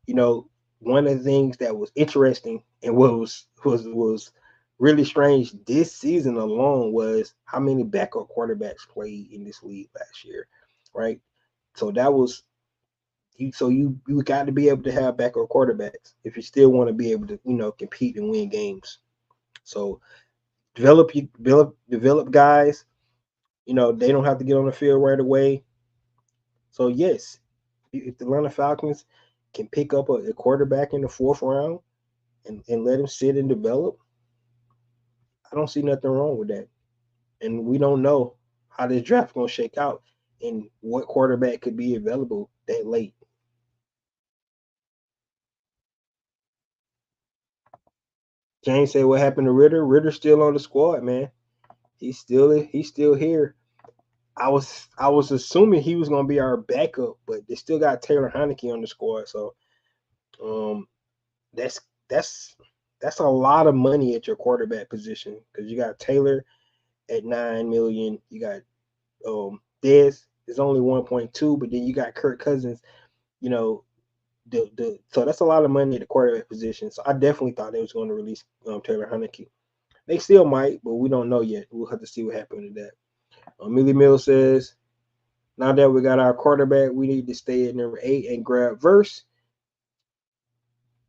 [SPEAKER 1] you know, one of the things that was interesting and what was really strange this season alone was how many backup quarterbacks played in this league last year, right? So that was you. So you got to be able to have backup quarterbacks if you still want to be able to compete and win games. So develop guys. They don't have to get on the field right away. So yes, if the Atlanta Falcons can pick up a quarterback in the fourth round and let him sit and develop, I don't see nothing wrong with that. And we don't know how this draft gonna shake out and what quarterback could be available that late. James said, "What happened to Ritter? Ritter's still on the squad, man. He's still here. I was assuming he was gonna be our backup, but they still got Taylor Heineke on the squad, so um, that's that's that's a lot of money at your quarterback position because you got Taylor at 9 million. You got Dez is only 1.2, but then you got Kirk Cousins. You know so that's a lot of money at the quarterback position. So I definitely thought they was going to release Taylor Heineke. They still might, but we don't know yet. We'll have to see what happened to that. Millie Mill says, now that we got our quarterback, we need to stay at number 8 and grab Verse,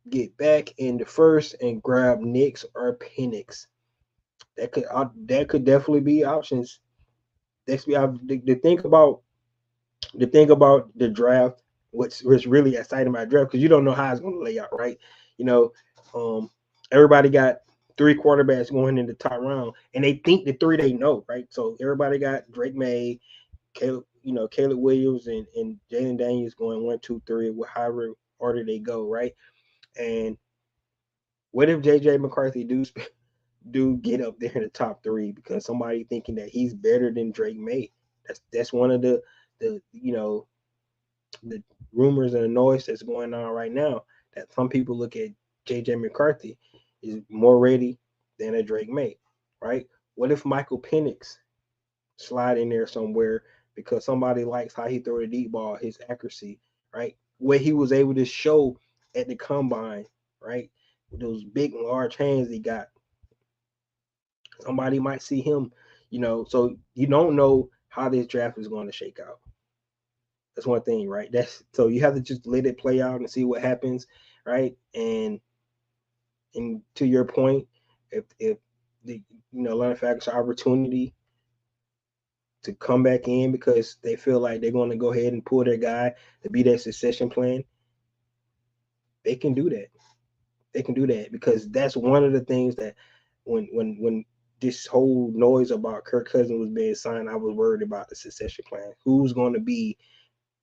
[SPEAKER 1] get back in the first and grab Knicks or Penix. That could definitely be options. That's the thing about the draft. What's really exciting about draft because you don't know how it's going to lay out, right? You know, um, everybody got 3 quarterbacks going in the top round, and they think the 3 they know, right? So everybody got Drake May, Caleb Williams, and Jalen Daniels going 1, 2, 3, with however order they go, right? And what if JJ McCarthy do get up there in the top 3 because somebody thinking that he's better than Drake May? That's one of the the rumors and the noise that's going on right now. That some people look at JJ McCarthy is more ready than a Drake May, right? What if Michael Penix slide in there somewhere because somebody likes how he throw the deep ball, his accuracy, right? What he was able to show at the combine, right? With those big, large hands he got. Somebody might see him, so you don't know how this draft is going to shake out. That's one thing, right? That's so you have to just let it play out and see what happens, right? And to your point, if the Atlanta Falcons opportunity to come back in because they feel like they're going to go ahead and pull their guy to be their succession plan, they can do that. They can do that because that's one of the things that when this whole noise about Kirk Cousins was being signed, I was worried about the succession plan. Who's going to be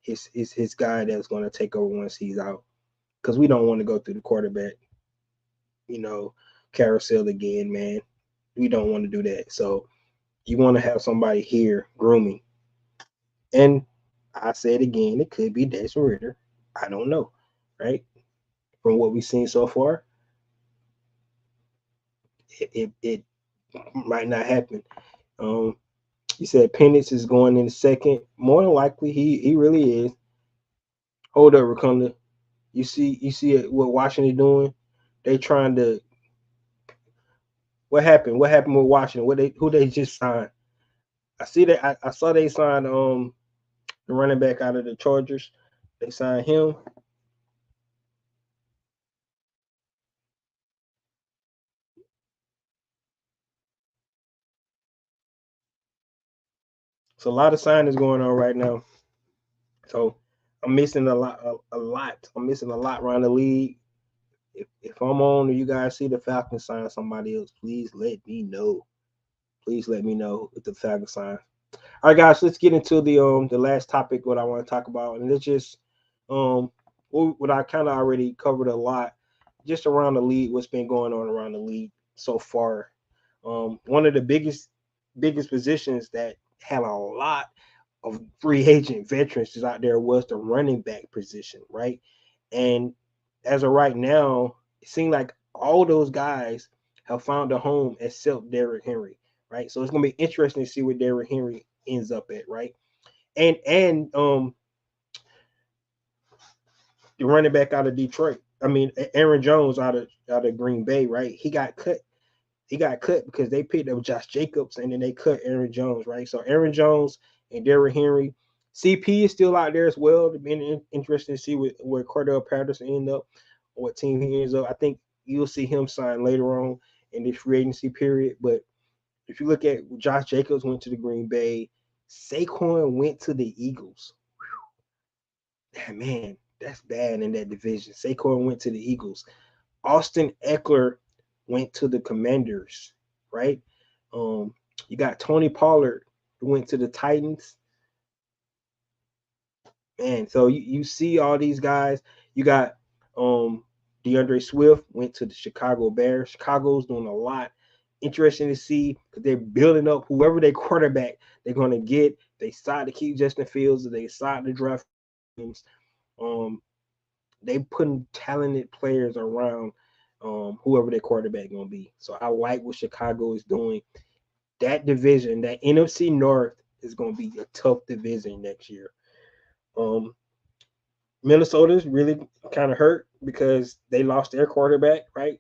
[SPEAKER 1] his guy that's going to take over once he's out? Because we don't want to go through the quarterback, carousel again, man. We don't want to do that. So you want to have somebody here grooming. And I said again, it could be Desmond Ritter. I don't know, right? From what we've seen so far, it might not happen. Um, you said Penix is going in the second. More than likely, he really is. Hold up, Rakunda. You see what Washington doing? They trying to. What happened? What happened with Washington? Who they just signed? I see that I saw they signed the running back out of the Chargers. They signed him. So a lot of signings going on right now. So I'm missing a lot, a lot. I'm missing a lot around the league. If I'm on or you guys see the Falcons sign somebody else, please let me know. Please let me know if the Falcons sign. All right, guys, let's get into the last topic. What I want to talk about, and it's just what I kind of already covered a lot, just around the league. What's been going on around the league so far? One of the biggest positions that had a lot of free agent veterans is out there was the running back position, right? And as of right now, it seems like all those guys have found a home except Derrick Henry, right? So it's gonna be interesting to see where Derrick Henry ends up at, right? And the running back out of Detroit, I mean Aaron Jones out of Green Bay, right? He got cut. He got cut because they picked up Josh Jacobs and then they cut Aaron Jones, right? So Aaron Jones and Derrick Henry. CP is still out there as well. It'll be interesting to see where Cordell Patterson end up, or what team he ends up. I think you'll see him sign later on in this free agency period. But if you look at Josh Jacobs went to the Green Bay, Saquon went to the Eagles. Man, that's bad in that division. Saquon went to the Eagles. Austin Eckler went to the Commanders, right? Um, you got Tony Pollard who went to the Titans. Man, so you see all these guys. You got DeAndre Swift went to the Chicago Bears. Chicago's doing a lot. Interesting to see because they're building up whoever their quarterback they're going to get. They decide to keep Justin Fields. They decide to draft teams. Um, they putting talented players around whoever their quarterback gonna be. So I like what Chicago is doing. That division, that NFC North, is gonna be a tough division next year. Um, Minnesota's really kind of hurt because they lost their quarterback, right?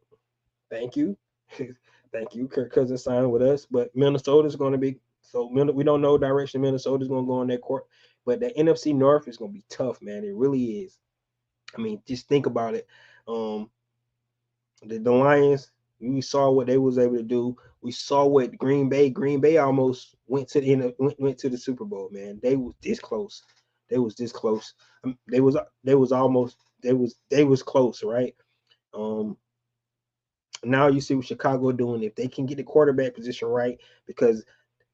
[SPEAKER 1] Thank you, thank you. Kirk Cousins signed with us, but Minnesota's going to be so. We don't know direction Minnesota's going to go on that court, but the NFC North is going to be tough, man. It really is. I mean, just think about it. Um, the Lions, we saw what they was able to do. We saw what Green Bay almost went to the went to the Super Bowl, man. They was this close. They was this close. They was almost they was close, right? Um Now you see what Chicago doing if they can get the quarterback position right because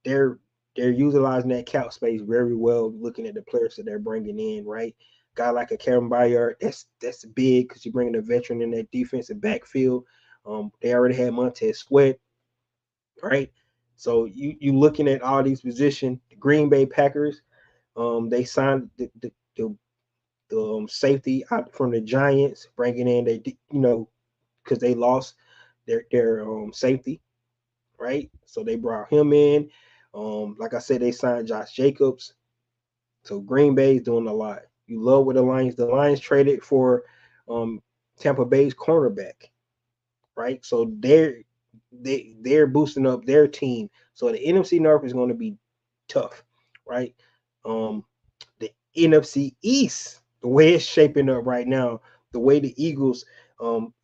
[SPEAKER 1] they're they're utilizing that cap space very well, looking at the players that they're bringing in, right? Guy like a Kevin Byard, that's big because you're bringing a veteran in that defensive backfield. They already had Montez Sweat, right? So you looking at all these positions, Green Bay Packers. They signed the safety out from the Giants, bringing in because they lost their safety, right? So they brought him in. Like I said, they signed Josh Jacobs. So Green Bay's doing a lot. You love what the Lions traded for Tampa Bay's cornerback, right? So they're boosting up their team. So the NFC North is going to be tough, right? Um, the NFC East, the way it's shaping up right now, the way the Eagles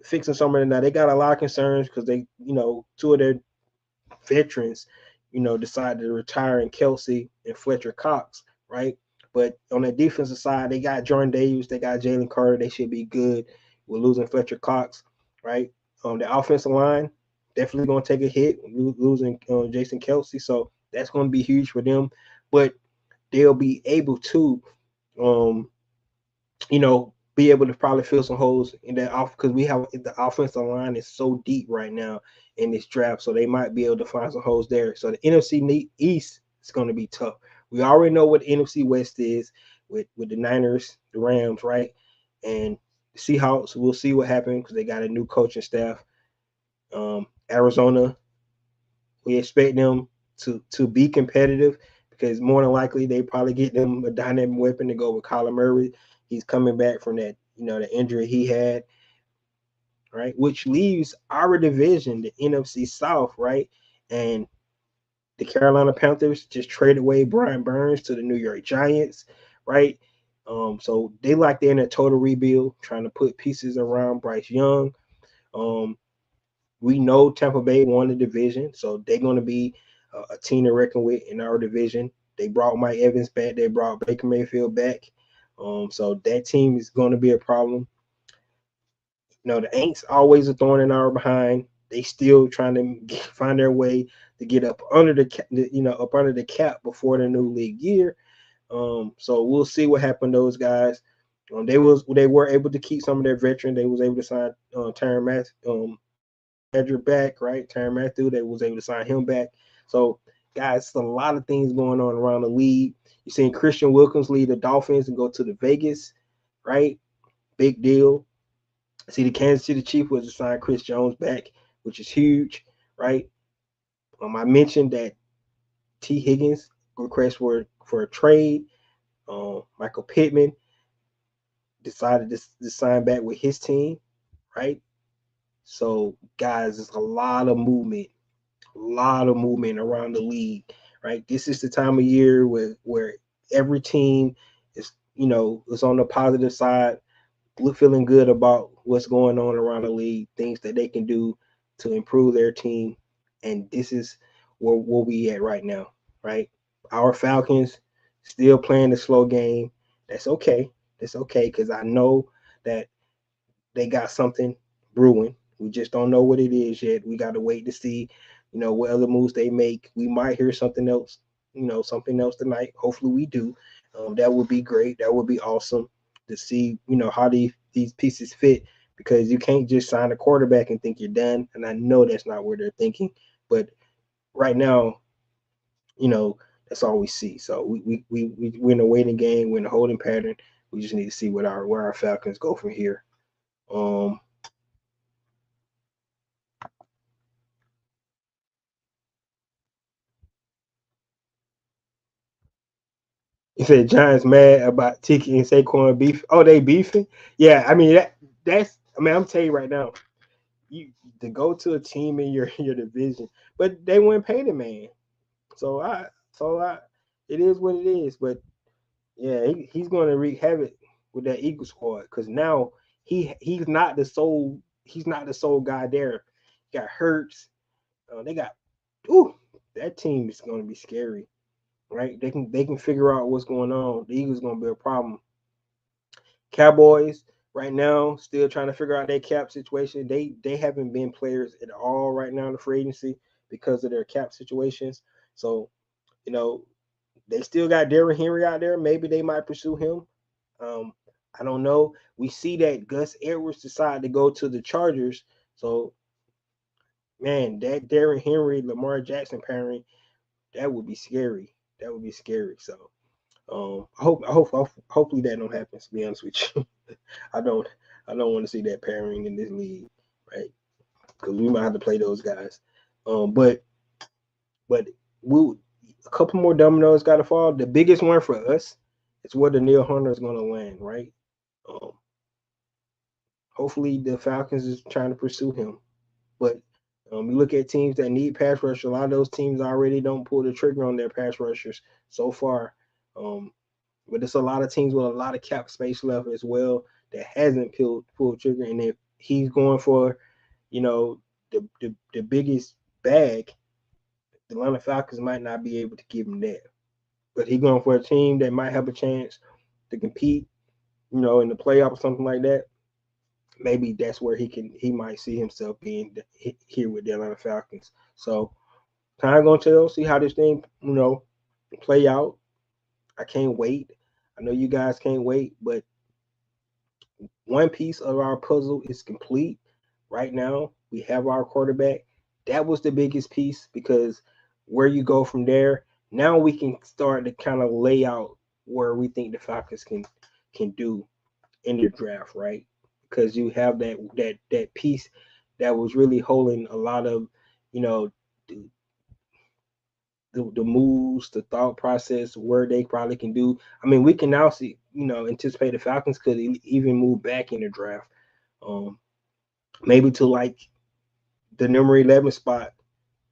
[SPEAKER 1] fixing some of it now, they got a lot of concerns because two of their veterans, decided to retire in Kelsey and Fletcher Cox, right? But on the defensive side, they got Jordan Davis, they got Jalen Carter. They should be good. We're losing Fletcher Cox, right? The offensive line definitely going to take a hit, losing Jason Kelsey. So that's going to be huge for them. But they'll be able to, um, be able to probably fill some holes in that off because we have the offensive line is so deep right now in this draft, so they might be able to find some holes there. So the NFC East is going to be tough. We already know what the NFC West is with the Niners, the Rams, right, and the Seahawks. We'll see what happens because they got a new coaching staff. Arizona, we expect them to be competitive because more than likely they probably get them a dynamic weapon to go with Kyler Murray. He's coming back from that, the injury he had, right? Which leaves our division, the NFC South, right? And the Carolina Panthers just traded away Brian Burns to the New York Giants, right? So they're in a total rebuild, trying to put pieces around Bryce Young. We know Tampa Bay won the division, so they're going to be a team to reckon with in our division. They brought Mike Evans back. They brought Baker Mayfield back. So that team is going to be a problem. The Aints always a thorn in our behind. They still trying to find their way to get up under up under the cap before the new league year. So we'll see what happened to those guys. They were able to keep some of their veterans. They was able to sign Tyrann Matthew back, right? Tyrann Matthew. They was able to sign him back. So guys, it's a lot of things going on around the league. You're seeing Christian Wilkins lead the Dolphins and go to the Vegas, right? Big deal. See, the Kansas City Chiefs was to sign Chris Jones back, which is huge, right? I mentioned that T. Higgins request for a trade. Michael Pittman decided to sign back with his team, right? So, guys, there's a lot of movement around the league, right? This is the time of year where every team is on the positive side, feeling good about what's going on around the league, things that they can do to improve their team. And this is where we at right now, right? Our Falcons still playing the slow game. That's okay. That's okay because I know that they got something brewing. We just don't know what it is yet. We got to wait to see, what other moves they make. We might hear something else, tonight. Hopefully we do. That would be great. That would be awesome to see, how these pieces fit because you can't just sign a quarterback and think you're done. And I know that's not where they're thinking. But right now, that's all we see. So we're in a waiting game. We're in a holding pattern. We just need to see where our Falcons go from here. Um, You said Giants mad about Tiki and Saquon beef. Oh, they beefing? Yeah, I mean that's. I mean, I'm telling you right now, you to go to a team in your your division, but they wouldn't pay the man. So it is what it is. But yeah, he's going to wreak havoc with that Eagle squad because now he's not the sole guy there. Got Hurts. They got ooh, that team is going to be scary, right? They can figure out what's going on. The Eagles going to be a problem. Cowboys right now still trying to figure out their cap situation. They haven't been players at all right now in the free agency because of their cap situations. So you know they still got Derrick Henry out there. Maybe they might pursue him. Um, I don't know. We see that Gus Edwards decided to go to the Chargers. So man, that Derrick Henry, Lamar Jackson pairing, that would be scary. That would be scary. So hopefully that don't happen. To be honest with you, I don't I don't want to see that pairing in this league, right? Because we might have to play those guys. But we a couple more dominoes got to fall. The biggest one for us is where the Neil Hunter is going to land, right? Um, hopefully the Falcons is trying to pursue him. But you look at teams that need pass rush. A lot of those teams already don't pull the trigger on their pass rushers so far. Um, but there's a lot of teams with a lot of cap space left as well that hasn't pulled trigger. And if he's going for, you know, the biggest bag, the Atlanta Falcons might not be able to give him that. But he's going for a team that might have a chance to compete, in the playoff or something like that. Maybe that's where he might see himself being here with the Atlanta Falcons. So time gonna tell. See how this thing play out. I can't wait. I know you guys can't wait, but one piece of our puzzle is complete. Right now, we have our quarterback. That was the biggest piece because where you go from there, now we can start to kind of lay out where we think the Falcons can do in the draft, right? Because you have that piece that was really holding a lot of, you know, the, the moves, the thought process, where they probably can do. I mean, we can now see, anticipate the Falcons could even move back in the draft, um, maybe to like the number 11 spot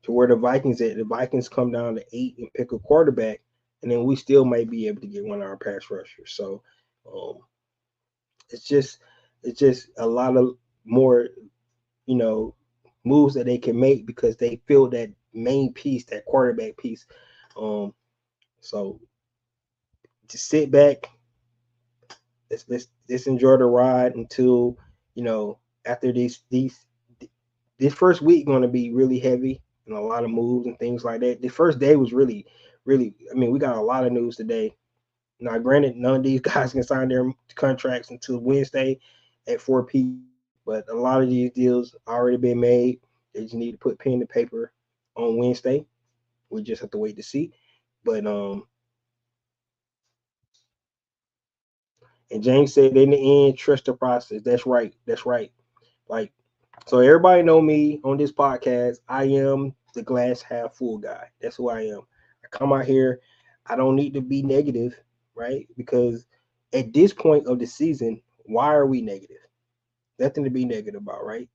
[SPEAKER 1] to where the Vikings at. The Vikings come down to 8 and pick a quarterback, and then we still might be able to get one of our pass rushers. So um, it's just a lot of more, you know, moves that they can make because they feel that main piece, that quarterback piece. So just sit back, let's enjoy the ride until after this first week going to be really heavy and a lot of moves and things like that. The first day was really. I mean, we got a lot of news today. Now, granted, none of these guys can sign their contracts until Wednesday at 4 p.m. But a lot of these deals already been made. They just need to put pen to paper on Wednesday. We just have to wait to see. But and James said in the end, trust the process. That's right. That's right. Like, so everybody know me on this podcast. I am the glass half full guy. That's who I am. I come out here. I don't need to be negative, right? Because at this point of the season, why are we negative? Nothing to be negative about, right?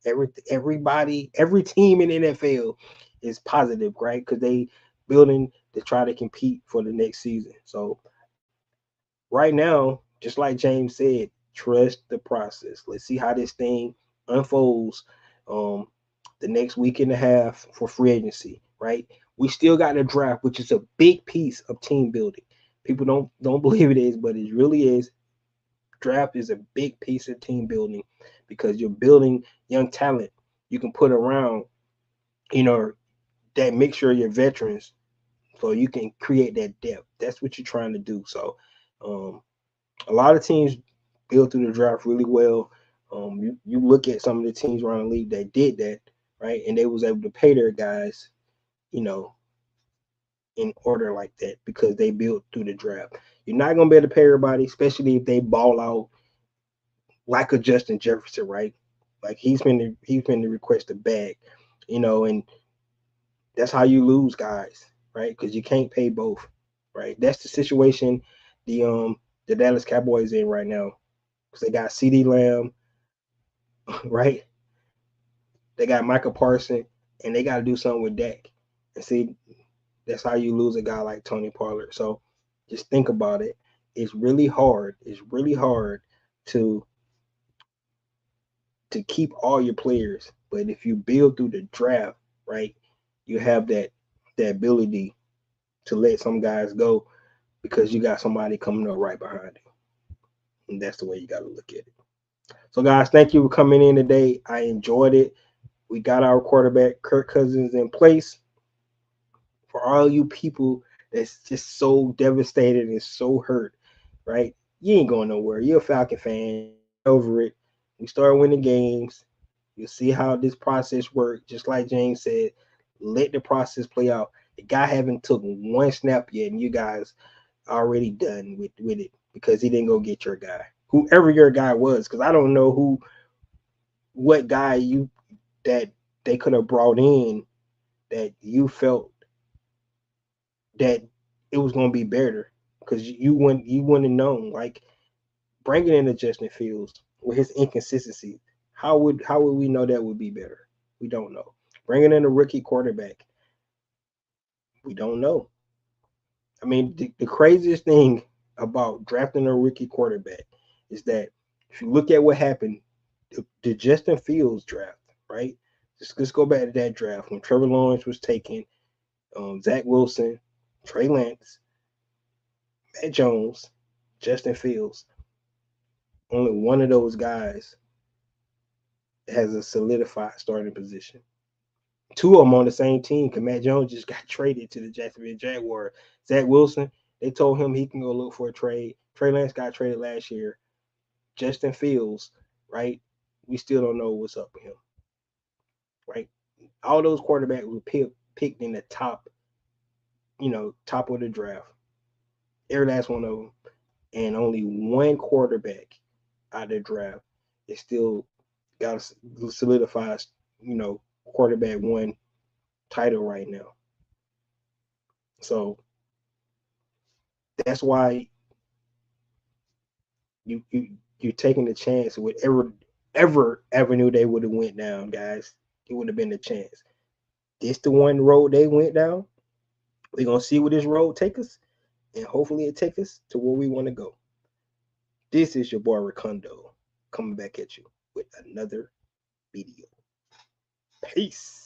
[SPEAKER 1] Everybody, every team in the NFL is positive, right? Because they building to try to compete for the next season. So right now, just like James said, trust the process. Let's see how this thing unfolds um, the next week and a half for free agency, right? We still got the draft, which is a big piece of team building. People don't believe it is, but it really is. Draft is a big piece of team building because you're building young talent you can put around, you know, that mixture of your veterans so you can create that depth. That's what you're trying to do. So um, a lot of teams built through the draft really well. You look at some of the teams around the league that did that, right? And they was able to pay their guys, you know, in order like that because they built through the draft. You're not gonna be able to pay everybody, especially if they ball out like a Justin Jefferson, right? Like he's been the request a bag, and that's how you lose guys, right? Because you can't pay both, right? That's the situation the Dallas Cowboys in right now because they got C.D. Lamb, right? They got Michael Parsons, and they got to do something with Dak. And see, that's how you lose a guy like Tony Pollard. So just think about it. It's really hard. It's really hard to keep all your players. But if you build through the draft, right, you have that ability to let some guys go because you got somebody coming up right behind you. And that's the way you got to look at it. So, guys, thank you for coming in today. I enjoyed it. We got our quarterback, Kirk Cousins, in place. For all you people that's just so devastated and so hurt, right? You ain't going nowhere. You're a Falcon fan. Get over it. We start winning games. You'll see how this process works. Just like James said, let the process play out. The guy haven't took one snap yet, and you guys already done with it because he didn't go get your guy, whoever your guy was. Because I don't know what guy you that they could have brought in that you felt that it was going to be better because you wouldn't have known. Like bringing in a Justin Fields with his inconsistency, how would we know that would be better? We don't know. Bringing in a rookie quarterback, we don't know. I mean, the craziest thing about drafting a rookie quarterback is that if you look at what happened, the Justin Fields draft, right? Let's go back to that draft when Trevor Lawrence was taken, Zach Wilson, Trey Lance, Matt Jones, Justin Fields. Only one of those guys has a solidified starting position. Two of them on the same team because Matt Jones just got traded to the Jacksonville Jaguars. Zach Wilson, they told him he can go look for a trade. Trey Lance got traded last year. Justin Fields, right? We still don't know what's up with him, right? All those quarterbacks were picked in the top, top of the draft. Every last one of them. And only one quarterback out of the draft is still got a solidified, quarterback one title right now. So that's why you're taking the chance with ever avenue they would have went down, guys. It would have been the chance. This the one road they went down. We're gonna see where this road take us, and hopefully it take us to where we want to go. This is your boy Ricondo coming back at you with another video. Peace.